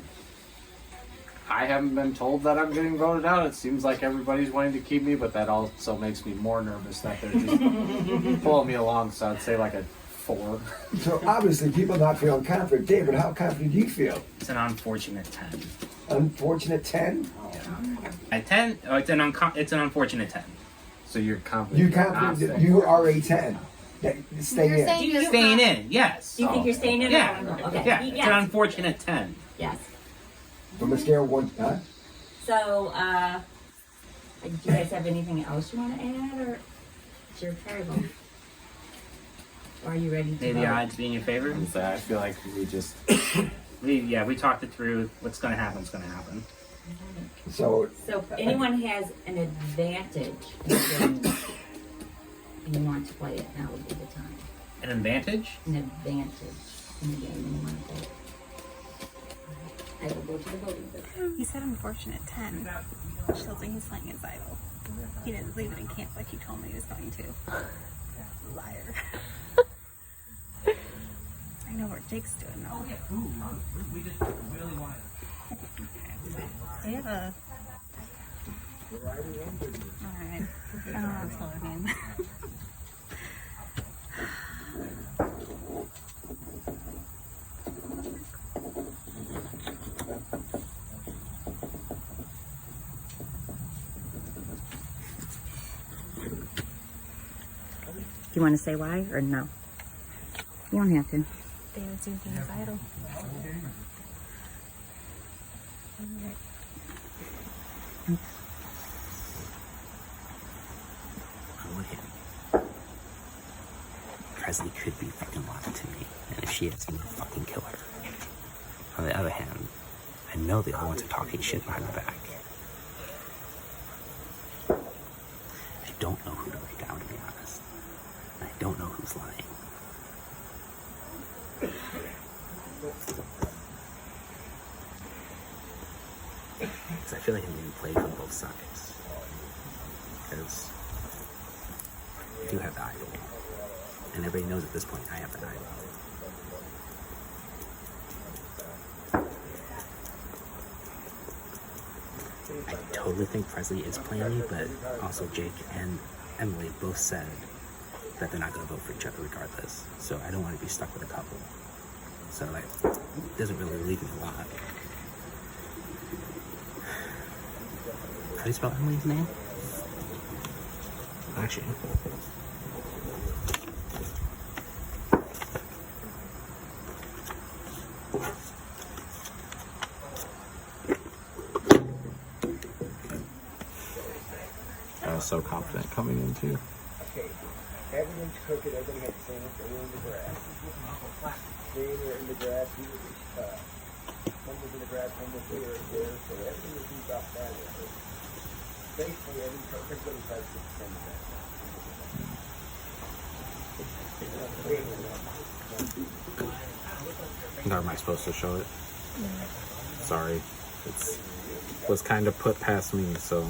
I haven't been told that I'm getting voted out. It seems like everybody's wanting to keep me, but that also makes me more nervous that they're just pulling me along. So I'd say like a 4. So obviously people not feeling confident. David, how confident do you feel? It's an unfortunate 10. Unfortunate 10? A 10? Oh, it's an unfortunate 10. So you're confident. You you're not confident that saying- you are a 10? That stay You're in. saying you're Staying not- in, yes. Do you think you're staying in? Yeah. Or no? Okay. Yeah, it's an unfortunate 10. Yes. From a scale of 1, huh? So, do you guys have anything else you want to add, or it's your terrible? Or are you ready to May the vote? odds be in your favor. So I feel like we just. We talked it through. What's going to happen is going to happen. So So if anyone has an advantage in the game and you want to play it, now would be the time. An advantage? An advantage in the game and you want to play it. I will go to the voting booth. He said unfortunate 10. Which tells me he's playing his idol. He didn't leave it in camp like he told me he was going to. Liar. I know where Jake's doing though. We just really want it. They have a... Alright. I don't know how to spell her name. Do you want to say why or no? You don't have to. David's using his idol. Look at him. Presley could be fucking loyal to me, and if she is, I'm gonna fucking kill her. On the other hand, I know the other ones are talking shit behind my back. I don't know who to write down, to be honest. And I don't know who's lying. Because I feel like I'm getting played from both sides. Because I do have the idol. And everybody knows at this point I have the idol. I totally think Presley is playing me, but also Jake and Emily both said that they're not going to vote for each other regardless. So I don't want to be stuck with a couple. So like, it doesn't really leave me a lot. How do you spell Emily's name? Actually. I was so confident coming in too. Okay, everyone's cooking. Everybody had the same thing in the grass. They were in the grass. One was in the grass, one was there, so everything was moved off that way. So basically, everybody tries to get the same grass. Or am I supposed to show it? Sorry. It was kind of put past me, so.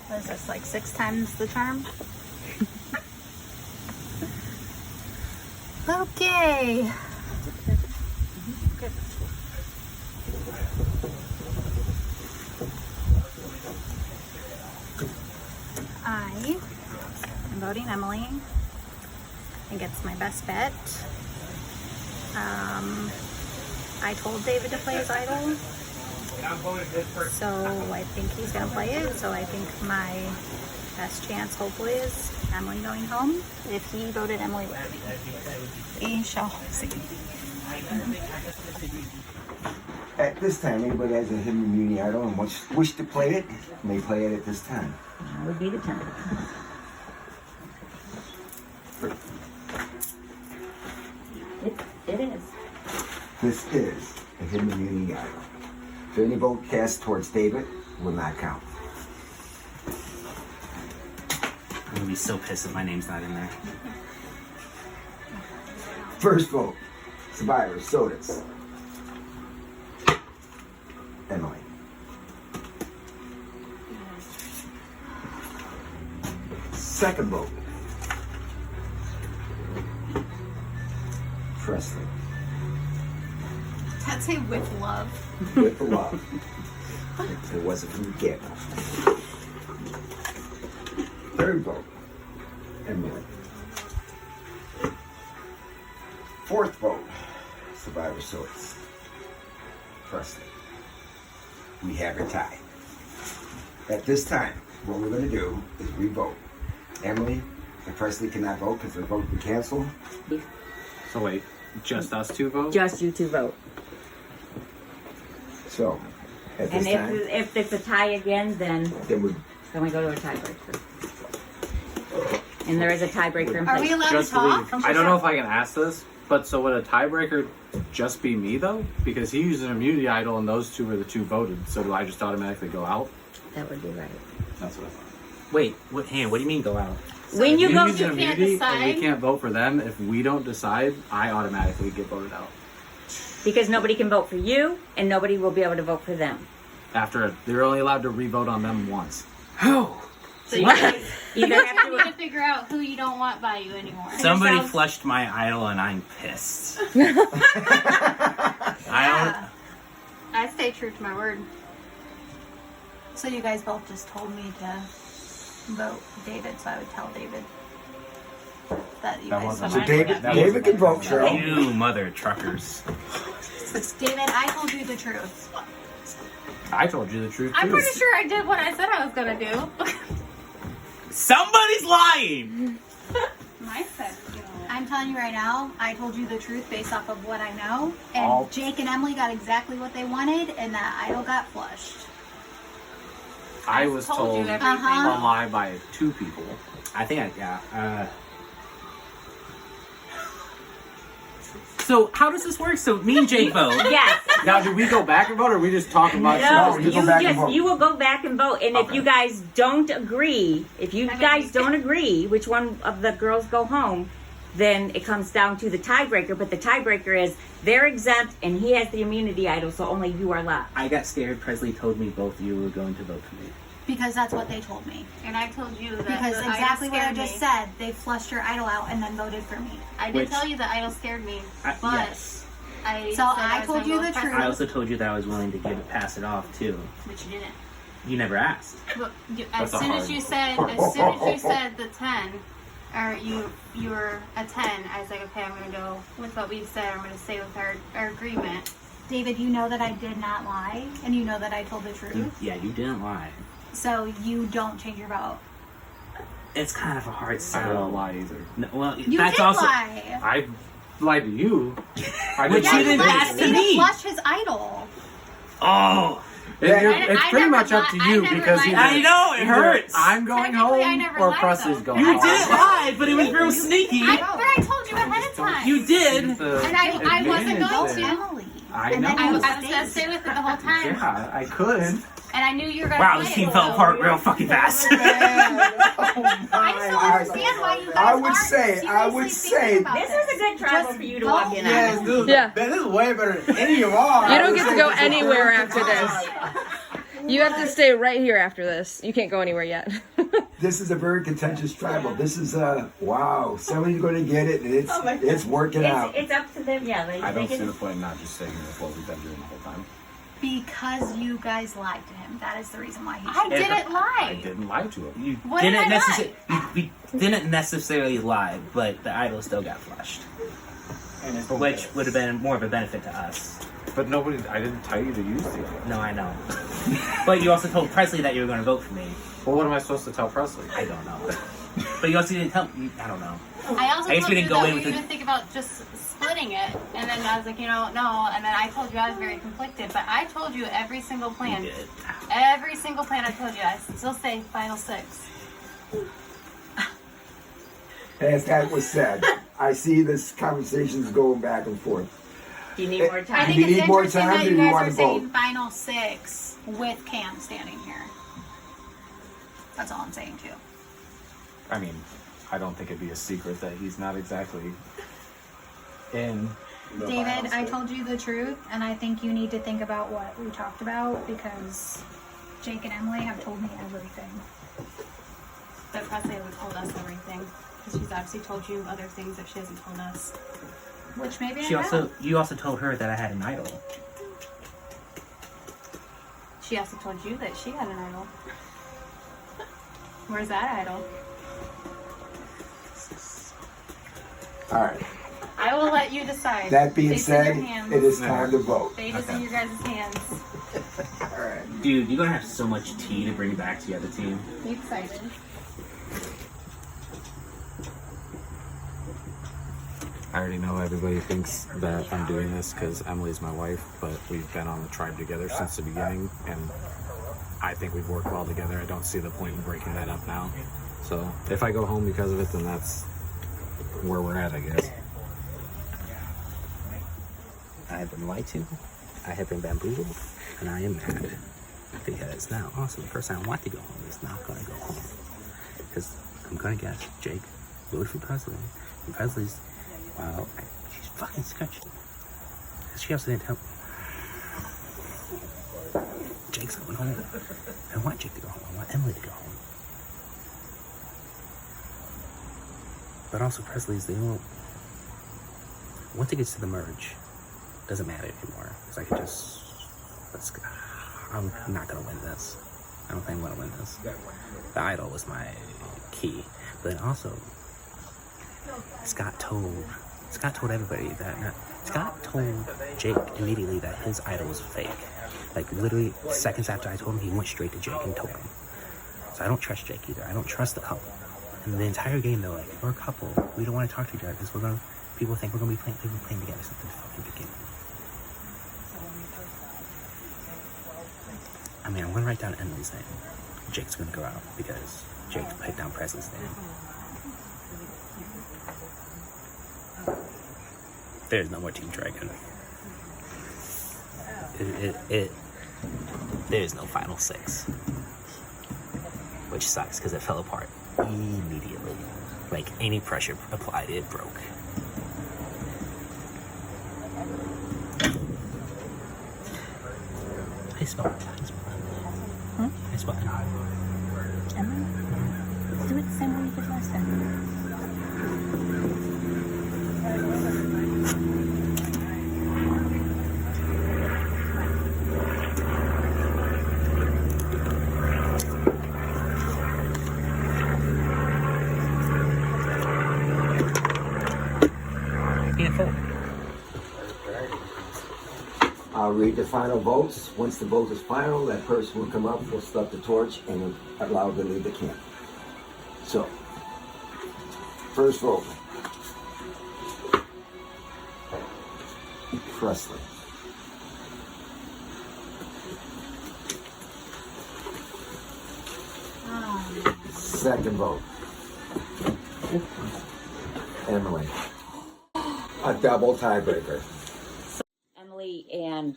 What is this, like 6 times the charm? Okay. Good. I am voting Emily. I think it's my best bet. I told David to play his idol, so I think he's gonna play it. So I think my best chance, hopefully, is Emily going home. If he voted Emily, we shall see. At this time, anybody has a hidden immunity idol and wish to play it, may play it at this time. That would be the time. It is. This is a hidden immunity idol. So any vote cast towards David will not count. I'm gonna be so pissed if my name's not in there. First vote, Survivor, Sodus. Emily. Second vote, Presley. I'd say with love. With the love. It wasn't from the get-go. Third vote, Emily. Fourth vote, Survivor Sodus. Presley. We have a tie. At this time, what we're going to do is re-vote. Emily and Presley cannot vote because their vote will cancel. So wait, just us two vote? Just you two vote. So, at And this time, if it's a tie again, then we we go to a tiebreaker. And there is a tiebreaker in Are place. we allowed Just to talk? I don't know if I can ask this, but so would a tiebreaker just be me though? Because he used an immunity idol and those two were the two voted. So do I just automatically go out? That would be right. That's what I thought. Wait, what do you mean go out? When you If go, use an you can't immunity and decide? we can't vote for them, if we don't decide, I automatically get voted out. because nobody can vote for you, and nobody will be able to vote for them. After they're only allowed to re-vote on them once. Oh! So you either You have need to. to figure out who you don't want by you anymore. Somebody yourself. flushed my idol and I'm pissed. I Yeah. I stay true to my word. So you guys both just told me to vote David, so I would tell David that you That guys wasn't- So voted. David, David can vote, don't. Cheryl. You mother truckers. David, I told you the truth. I told you the truth too. I'm pretty sure I did what I said I was gonna do. Somebody's lying! Mine said, you know. I'm telling you right now, I told you the truth based off of what I know. And All- Jake and Emily got exactly what they wanted, and that idol got flushed. I was told told you everything. Uh-huh. a lie by 2 people. So, how does this work? So, me and Jake vote. Yes. Now, do we go back and vote, or we just talk about No, you you go back and just vote. you will go back and vote, and if Okay. you guys don't agree, if you I mean, guys don't agree which one of the girls go home, then it comes down to the tiebreaker. But the tiebreaker is they're exempt, and he has the immunity idol, so only you are left. I got scared. Presley told me both of you were going to vote for me. Because that's what they told me. And I told you that Because the idol exactly what I scared just me. said, they flushed your idol out and then voted for me. I did Which- tell you that idol scared me, but Yes. I So said I was told gonna you go the with Presley, truth. I also told you that I was willing to pass it off too. but you didn't. You never asked. But as That's a soon as hard you one. said the 10, or you were a 10, I was like, okay, I'm gonna go with what we said. I'm gonna stay with our agreement. David, you know that I did not lie, and you know that I told the truth. Yeah, you didn't lie. So you don't change your vote. It's kind of a hard I sell. don't lie either. No, well, You that's did also. lie. I lied to you. I Which Yeah, you you didn't lied ask to to me me. to flush his idol. Oh, It's I pretty never much up to lied- you I never because lied. either, I know, it either hurts. I'm going Technically, I home never or lied, Presley's though. going you home. didn't lie, but it was real sneaky. But I told you ahead of time. You did. And I wasn't going to. Emily. I And know. then I was gonna stay with it the whole time. Yeah, I could. And I knew you were gonna Wow, play this it, team fell so- apart real fucking fast. I just don't understand why you guys I would aren't say- I would seriously say- thinking about This was a good travel for you to walk in Yes, on. dude. Yeah. This is way better than any of ours. You don't get to go anywhere after this. You have to stay right here after this. You can't go anywhere yet. This is a very contentious tribal. This is wow. Somebody's going to get it, and it's working out. It's up to them, yeah. I don't see the point in not just saying what we've been doing the whole time. Because you guys lied to him. That is the reason why he. I didn't I lie. didn't lie to him. You What did didn't I necessarily. We didn't necessarily lie, but the idol still got flushed, which would have been more of a benefit to us. But I didn't tell you to use the idol. No, I know. But you also told Presley that you were going to vote for me. Well, what am I supposed to tell Presley? I don't know. But you also didn't tell me. I don't know. I also I guess told we you didn't go that in we with even think about just splitting it, and then I was like, no, and then I told you I was very conflicted, but I told you every single plan. You did. Every single plan I told you, I still say final six. As that was said, I see this conversation's going back and forth. Do you need more I time? think Do you it's need more interesting time, that or you do you guys wanna are saying vote? final six with Cam standing here. That's all I'm saying too. I mean, I don't think it'd be a secret that he's not exactly in. the David, final I state. told you the truth, and I think you need to think about what we talked about because Jake and Emily have told me everything. But Presley would have told us everything. Because she's obviously told you other things that she hasn't told us. Which maybe She I also. have. You also told her that I had an idol. She also told you that she had an idol. Where's that idol? All right. I will let you decide. That being Fate's in your said, hands. it is time to vote. Fate is in your guys' hands. All right. Dude, you're going to have so much tea to bring back to the other team. Be excited. I already know everybody thinks that I'm doing this because Emily's my wife, but we've been on the tribe together since the beginning, and I think we've worked well together. I don't see the point in breaking that up now. So if I go home because of it, then that's where we're at, I guess. I have been lied to, I have been bamboozled, and I am mad. Because now, also, the person I want to go home is not going to go home. Because I'm going to guess Jake voted for Presley, and Presley's, well, she's fucking sketchy. Because she also didn't tell Jake's going home. I want Jake to go home. I want Emily to go home. But also, Presley's the only. Once it gets to the merge, doesn't matter anymore. Because I could just. I'm not gonna win this. I don't think I'm gonna win this. The idol was my key. But then also, Scott told everybody that. Scott told Jake immediately that his idol was fake. Like literally seconds after I told him, he went straight to Jake and told him. So I don't trust Jake either. I don't trust the couple. And the entire game, they're like, we're a couple. We don't want to talk to each other because people think we're gonna be playing together since the fucking beginning. I mean, I'm gonna write down Emily's name. Jake's gonna go out because Jake put down Presley's name. There's no more Team Dragon. There's no final six. Which sucks because it fell apart immediately. Like any pressure applied, it broke. I spell it. I spell it. Emma? Do it the same way you did last time. I'll read the final votes. Once the vote is final, that person will come up, will stop the torch, and will allow to leave the camp. So, first vote. Presley. Second vote. Emily. A double tiebreaker. Emily and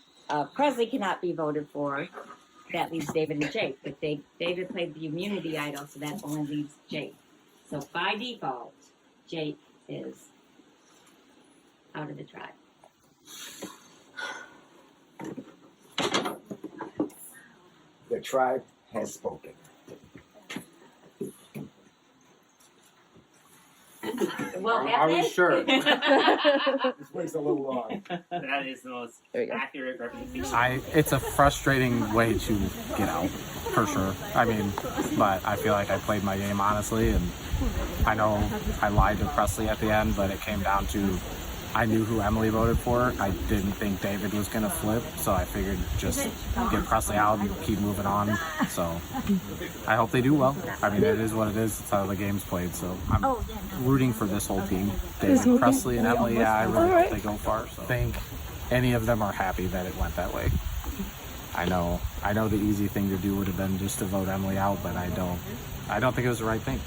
Presley cannot be voted for. That leaves David and Jake. But David played the immunity idol, so that only leaves Jake. So by default, Jake is out of the tribe. The tribe has spoken. Well, I was sure. This waits a little long. That is the most accurate representation. It's a frustrating way to get out, for sure. I mean, but I feel like I played my game honestly, and I know I lied to Presley at the end, but it came down to I knew who Emily voted for. I didn't think David was going to flip, so I figured just get Presley out and keep moving on. So I hope they do well. I mean, it is what it is. It's how the game's played, so I'm rooting for this whole team. David, Presley, and Emily, yeah, I really hope they go far. So I think any of them are happy that it went that way. I know the easy thing to do would have been just to vote Emily out, but I don't think it was the right thing.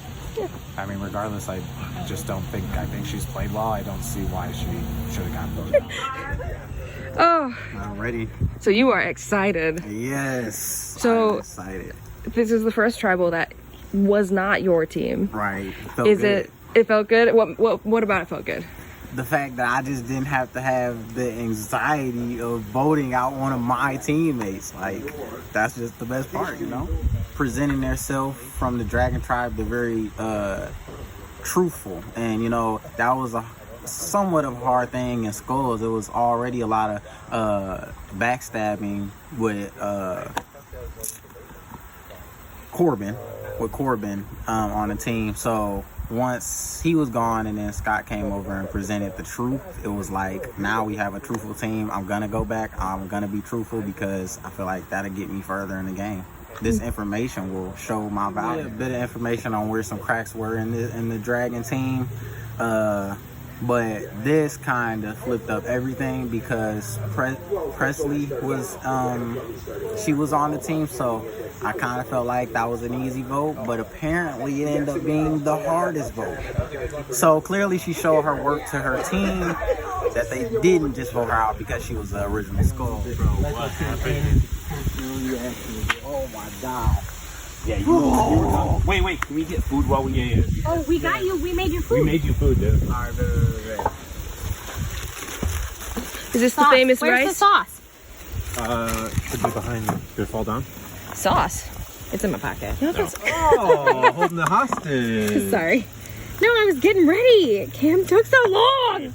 I mean, regardless, I think she's played well. I don't see why she should have gotten voted out. Oh. I'm ready. So you are excited. Yes. So I'm excited. This is the first tribal that was not your team. Right. It felt good? What about it felt good? The fact that I just didn't have to have the anxiety of voting out one of my teammates. Like, that's just the best part, you know? Presenting themselves from the Dragon Tribe, they're very truthful. And, you know, that was somewhat of a hard thing in Skulls. It was already a lot of backstabbing with Corbin on the team. So once he was gone and then Scott came over and presented the truth, it was like, now we have a truthful team. I'm gonna go back. I'm gonna be truthful because I feel like that'll get me further in the game. This information will show my value. A bit of information on where some cracks were in the Dragon team. But this kind of flipped up everything because Presley was she was on the team, so I kind of felt like that was an easy vote, but apparently it ended up being the hardest vote. So clearly she showed her work to her team, that they didn't just vote her out because she was the original Skull. Bro, what happened? Oh my God. Yeah, you know. Wait, can we get food while we get here? Oh, we got you. We made your food. We made you food, dude. Alright, Is this the famous rice? Where's the sauce? Should be behind you. Did it fall down? Sauce. It's in my pocket. No. Oh, holding the hostage. Sorry. No, I was getting ready. Cam took so long.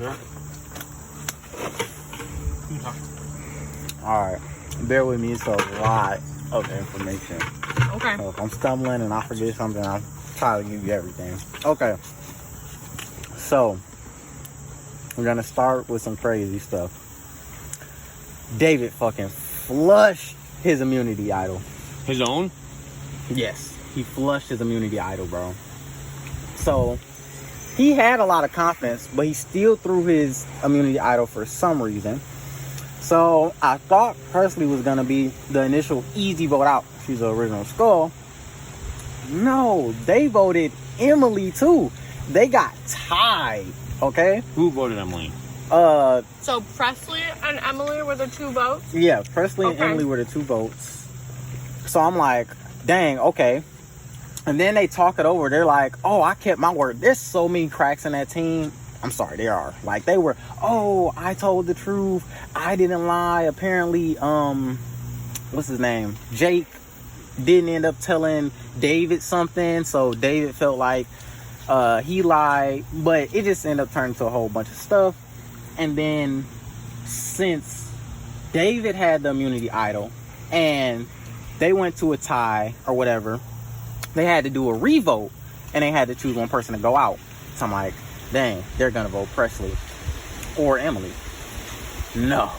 Alright, bear with me. It's a lot of information. Okay. So if I'm stumbling and I forget something, I'll try to give you everything. Okay. So, we're going to start with some crazy stuff. David fucking flushed his immunity idol. His own? Yes. He flushed his immunity idol, bro. So, he had a lot of confidence, but he still threw his immunity idol for some reason. So, I thought Presley was going to be the initial easy vote out. She's the original Skull. No, they voted Emily too. They got tied, okay? Who voted Emily? So Presley and Emily were the two votes? Yeah, Presley and Emily were the two votes. So I'm like, dang, okay. And then they talk it over. They're like, oh, I kept my word. There's so many cracks in that team. I'm sorry, there are. Like, they were, oh, I told the truth. I didn't lie. Apparently, what's his name? Jake didn't end up telling David something. So David felt like he lied. But it just ended up turning to a whole bunch of stuff. And then, since David had the immunity idol and they went to a tie or whatever, they had to do a revote and they had to choose one person to go out. So I'm like, dang, they're gonna vote Presley or Emily. No.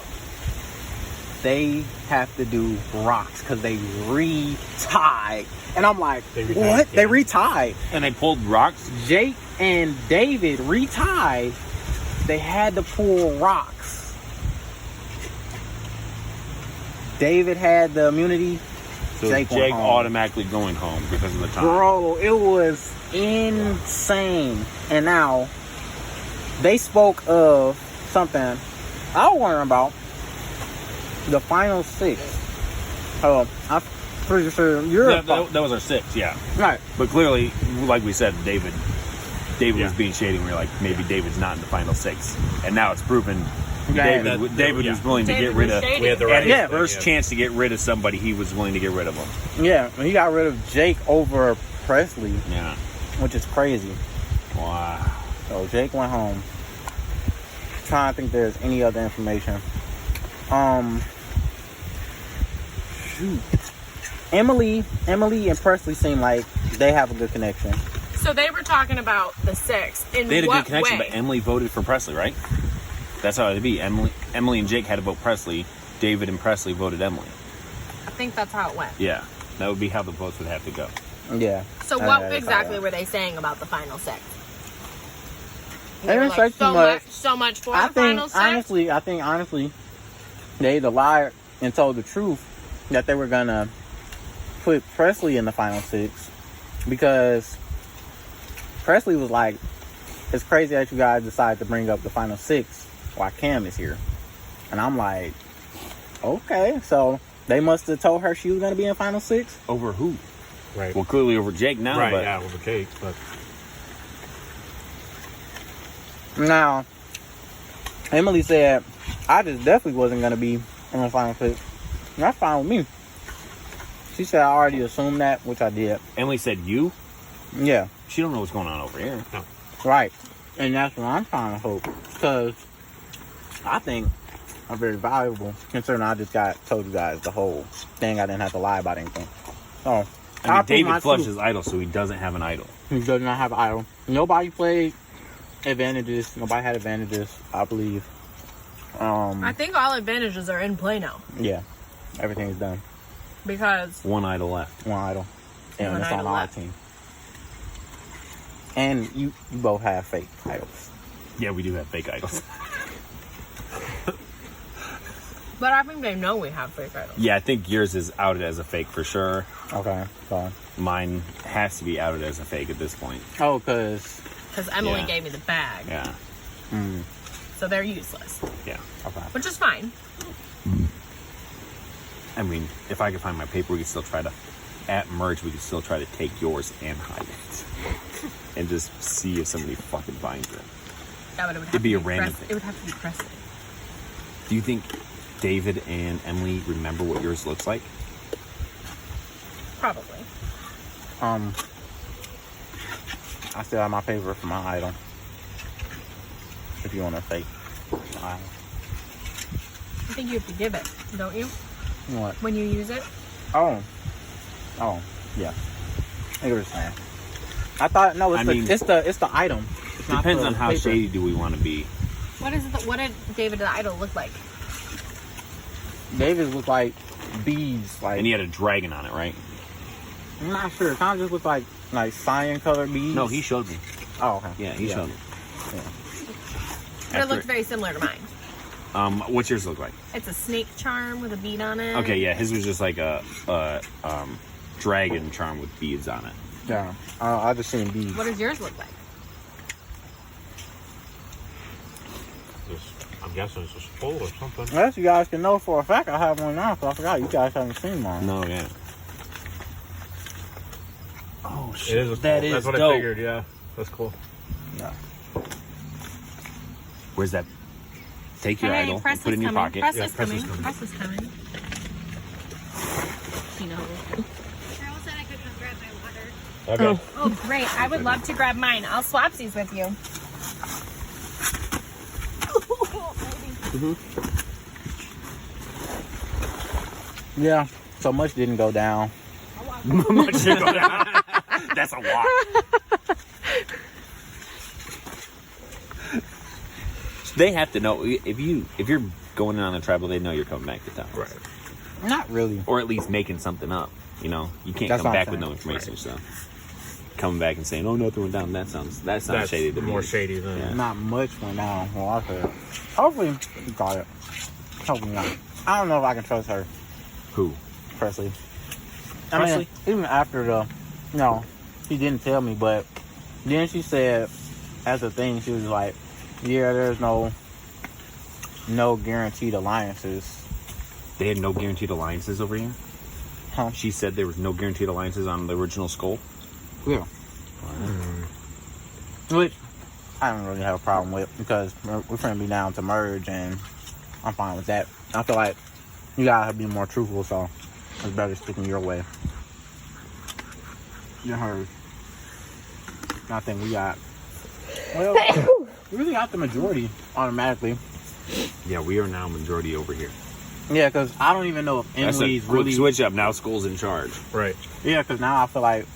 they have to do rocks because they retied. And I'm like, what? They retied. And they pulled rocks? Jake and David retied. They had to pull rocks. David had the immunity. So Jake automatically going home because of the time. Bro, it was insane. And now, they spoke of something I was wondering about. The final 6. Oh, I'm pretty sure that was our 6, yeah. Right. But clearly, like we said, David was being shady. We were like, maybe David's not in the final 6. And now it's proven David was willing to get rid of. We had the right first chance to get rid of somebody, he was willing to get rid of him. Yeah, he got rid of Jake over Presley. Yeah. Which is crazy. Wow. So Jake went home. Trying to think there's any other information. Shoot. Emily and Presley seem like they have a good connection. So they were talking about the 6. They had a good connection, but Emily voted for Presley, right? That's how it'd be. Emily and Jake had to vote Presley. David and Presley voted Emily. I think that's how it went. Yeah, that would be how the votes would have to go. Yeah. So what exactly were they saying about the final 6? They didn't say too much. So much for the final 6? I think honestly, they either lied and told the truth that they were gonna put Presley in the final 6 because Presley was like, it's crazy that you guys decided to bring up the final 6 while Cam is here. And I'm like, okay, so they must have told her she was gonna be in final 6? Over who? Right. Well, clearly over Jake now. Right, but yeah, over Jake, but now Emily said I just definitely wasn't gonna be in the final 6. And that's fine with me. She said I already assumed that, which I did. Emily said you? Yeah. She don't know what's going on over here. No. Right. And that's what I'm trying to hope. Because I think I'm very valuable, considering I just told you guys the whole thing. I didn't have to lie about anything. So I mean, David flushed his idol, so he doesn't have an idol. He does not have an idol. Nobody played advantages. Nobody had advantages, I believe. I think all advantages are in play now. Yeah. Everything is done. Because one idol left. One idol. And one it's idol on our left. team. And you both have fake idols. Yeah, we do have fake idols. But I think they know we have fake idols. Yeah, I think yours is outed as a fake for sure. Okay, so mine has to be outed as a fake at this point. Oh, because Emily gave me the bag. Yeah. So they're useless. Yeah. Okay. Which is fine. I mean, if I could find my paper, we could still try to, at merge, we could still try to take yours and hide it. And just see if somebody fucking finds it. Yeah, but it would It'd be a random thing. It would have to be Presley. Do you think David and Emily remember what yours looks like? Probably. I still have my paper for my idol. If you want to fake idol. I think you have to give it, don't you? What? When you use it? Oh, yeah. I understand. I thought no, it's the item. It's not depends the on how paper. shady do we want to be. What is it? What did David the Idol look like? David looked like beads, like, and he had a dragon on it, right? I'm not sure. It kind of just looked like cyan colored beads. No, he showed me. Oh, okay. Yeah, he showed me. Yeah. But it looked very similar to mine. What's yours look like? It's a snake charm with a bead on it. Okay, yeah, his was just like a dragon charm with beads on it. Yeah, I just seen beads. What does yours look like? I'm guessing it's a spool or something. Unless you guys can know for a fact I have one now, so I forgot you guys haven't seen mine. No, yeah. Oh shit, It is a spool. That's what dope. I figured. Yeah, that's cool. Yeah. Where's that? Take your idol and put it in your pocket. Presley's coming. Presley's coming. You know. Carol said I could come grab my water. Okay. Oh, great. I would love to grab mine. I'll swap these with you. Yeah, so much didn't go down. Much didn't go down. That's a lot. They have to know if you're going in on the tribal, they know you're coming back to town. Right. Not really. Or at least making something up. You know, you can't That's come what I'm back with saying. no information. So coming back and saying, "Oh, nothing went down." That sounds shady to me. More shady than Not much went down. Well, I said, hopefully you got it. Hopefully not. I don't know if I can trust her. Who? Presley. Presley? I mean, even after she didn't tell me, but then she said, as a thing, she was like, "Yeah, there's no guaranteed alliances." They had no guaranteed alliances over here? Huh? She said there was no guaranteed alliances on the original Skull? Yeah. Which I don't really have a problem with, because we're going to be down to merge, and I'm fine with that. I feel like you gotta be more truthful, so it's better sticking your way than hers. I think we got, well, we really got the majority automatically. Yeah, we are now majority over here. Yeah, because I don't even know if Emily's really... switch up. Now Skull's in charge. Right. Yeah, because now I feel like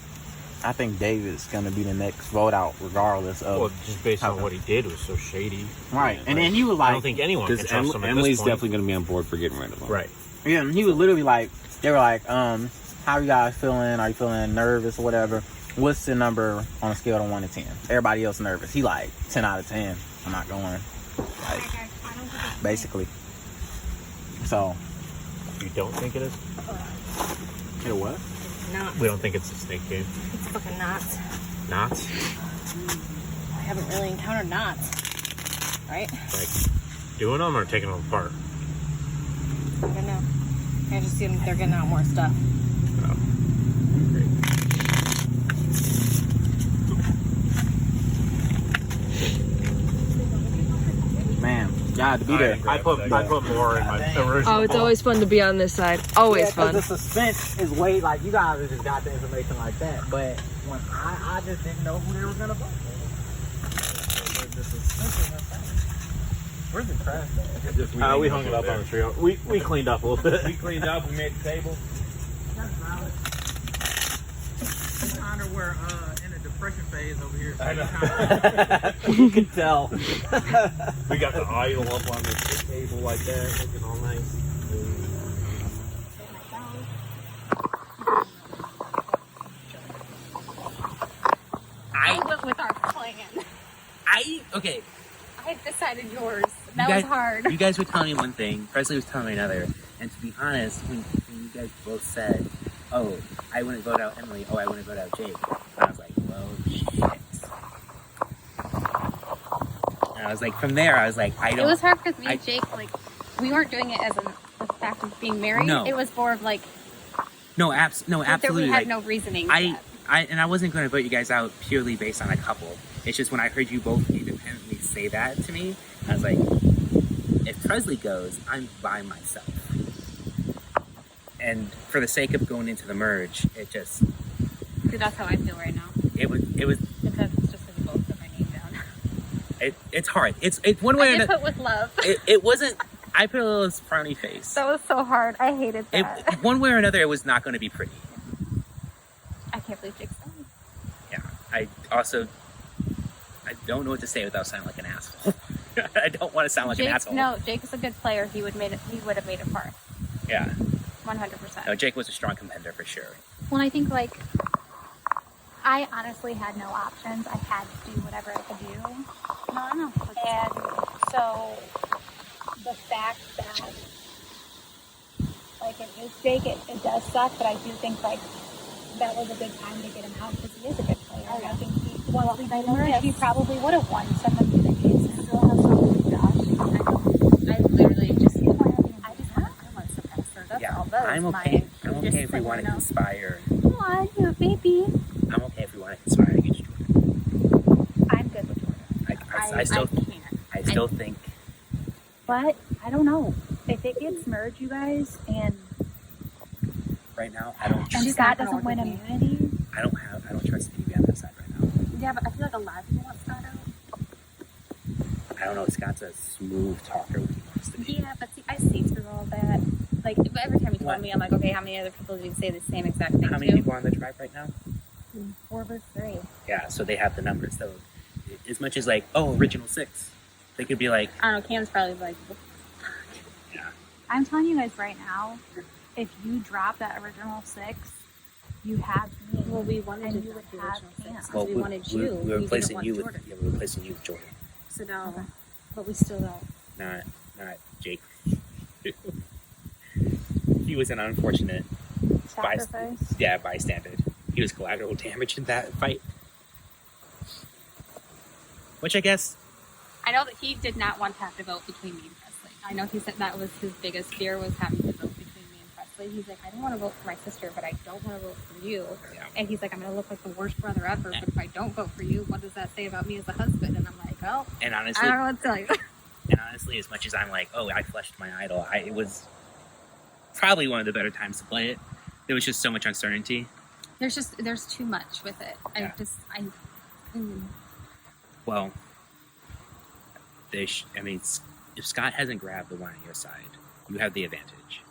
I think David's going to be the next vote out regardless of... Well, just based on what he did was so shady. Right. And then he was like... I don't think anyone can trust him at Emily's this point. definitely going to be on board for getting rid of him. Right. Yeah, and he was literally like... They were like, how are you guys feeling? Are you feeling nervous or whatever? What's the number on a scale of 1 to 10? Everybody else nervous. He like, 10 out of 10. I'm not going. Like, basically. So... You don't think it is? It what? Not. We don't think it's a snake game. It's fucking knots. Knots? I haven't really encountered knots. Right? Like doing them or taking them apart? I don't know. I just see them, they're getting out more stuff. Oh. Man, God, to be there. I put more in my original. Oh, it's always fun to be on this side. Always fun. The suspense is way, like, you guys just got the information like that, but when I just didn't know who they were going to vote for. The suspense is insane. Where's the trash at? We hung it up on the tree. We cleaned up a little bit. We cleaned up. We made the table. Kind of we're in a depression phase over here. I know. You can tell. We got the idol up on the table like that, looking all nice. I went with our plan. Okay. I decided yours. That was hard. You guys were telling me one thing, Presley was telling me another. And to be honest, when you guys both said, "Oh, I wouldn't vote out Emily," "Oh, I wouldn't vote out Jake," I was like, "Well, shit." And I was like, from there, I was like, I don't. It was hard because me and Jake, like, we weren't doing it as the fact of being married. No. It was more of like, No, absolutely. we had like, no reasoning. I wasn't going to vote you guys out purely based on a couple. It's just when I heard you both independently say that to me, I was like, if Presley goes, I'm by myself. And for the sake of going into the merge, it just... See, that's how I feel right now. It was... Because it's just that we both put my name down. It's hard. It's one way I or did another. put with love. It wasn't... I put a little frowny face. That was so hard. I hated that. One way or another, it was not going to be pretty. I can't believe Jake's done. Yeah. I don't know what to say without sounding like an asshole. I don't want to sound like an asshole. No, Jake is a good player. He would have made it far. Yeah. 100%. No, Jake was a strong contender for sure. Well, I think, like, I honestly had no options. I had to do whatever I could do. No. And so, the fact that, like, it is Jake, it does suck, but I do think, like, that was a good time to get him out because he is a good player. Oh, yeah. I think he probably would have won some of the games. I still have some with Josh. I literally just want to suppress her. That's all. I'm okay. I'm okay if we want to conspire. Come on, you're a baby. I'm okay if we want to conspire against Jordan. I'm good with Jordan. I still think. But I don't know if it gets merged, you guys, and right now I don't. And Scott doesn't win immunity. I don't trust anybody on that side right now. Yeah, but I feel like a lot of people want Scott out. I don't know. Scott's a smooth talker when he wants to be. Yeah, but see, I see through all that. Like, every time he told me, I'm like, okay, how many other people did you say the same exact thing How many people are on the tribe right now? 4 versus 3. Yeah, so they have the numbers. So as much as like, oh, original 6, they could be like, I don't know, Cam's probably like, I'm telling you guys right now, if you drop that original 6, you have me. Well, we wanted and to you would drop the have original 6 Cam. because we wanted you. We're We replacing didn't want you with Jordan. yeah, we're replacing you with Jordan. So now, but we still don't. Not Jake. He was an unfortunate Sacrifice. bystander. He was collateral damage in that fight. Which I guess I know that he did not want to have to vote between me and Presley. I know he said that was his biggest fear was having to vote between me and Presley. He's like, I don't want to vote for my sister, but I don't want to vote for you. Yeah. And he's like, I'm going to look like the worst brother ever, but if I don't vote for you, what does that say about me as a husband? And I'm like, oh, and honestly, I don't know what to tell you. And honestly, as much as I'm like, oh, I fleshed my idol, it was probably one of the better times to play it. There was just so much uncertainty. There's too much with it. Yeah. Well, if Scott hasn't grabbed the one on your side, you have the advantage.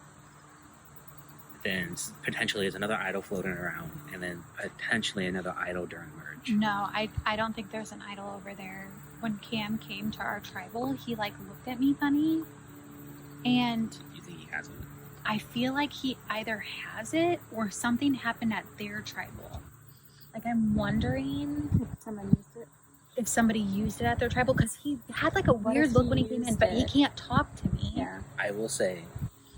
Then potentially there's another idol floating around, and then potentially another idol during merge. No, I don't think there's an idol over there. When Cam came to our tribal, he like looked at me funny, and You think he has it? I feel like he either has it or something happened at their tribal. Like I'm wondering if somebody used it at their tribal, because he had like a weird look when he came in, but he can't talk to me. Yeah. I will say,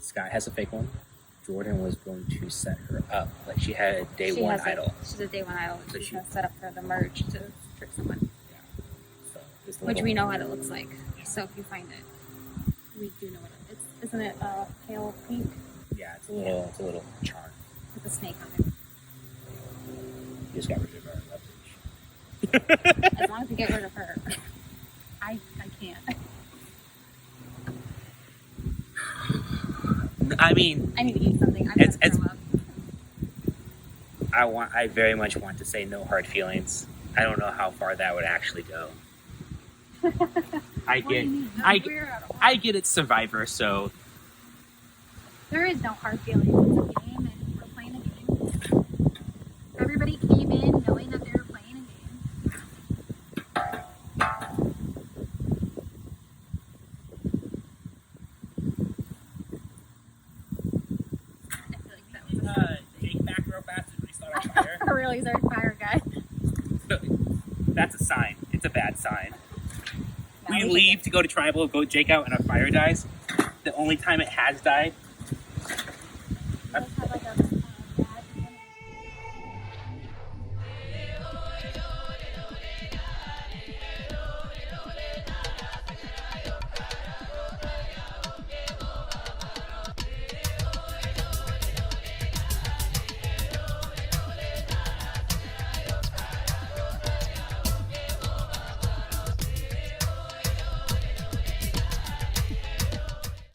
Scott has a fake one. Jordan was going to set her up. Like she had a day one idol. She's a day one idol. So She's she- gonna set up for the merge to trick someone, So it's a which little- we know what it looks like. So if you find it, we do know what it is. Isn't it pale pink Yeah, it's a little charm. with a snake on it? You just got rid of our leverage. As long as we get rid of her, I can't. I mean, I need to eat something. I'm It's- gonna it's- throw up. I very much want to say no hard feelings. I don't know how far that would actually go. I What do get, you mean? No, I, we're out of I get it's Survivor, so There is no hard feelings. It's a game, and we're playing a game. Everybody came in knowing that they were playing a game. Jake back real fast and restart our fire. Really, he's our fire guy. That's a sign. It's a bad sign. Now We we leave to go to tribal, go Jake out, and our fire dies. The only time it has died. He does have like a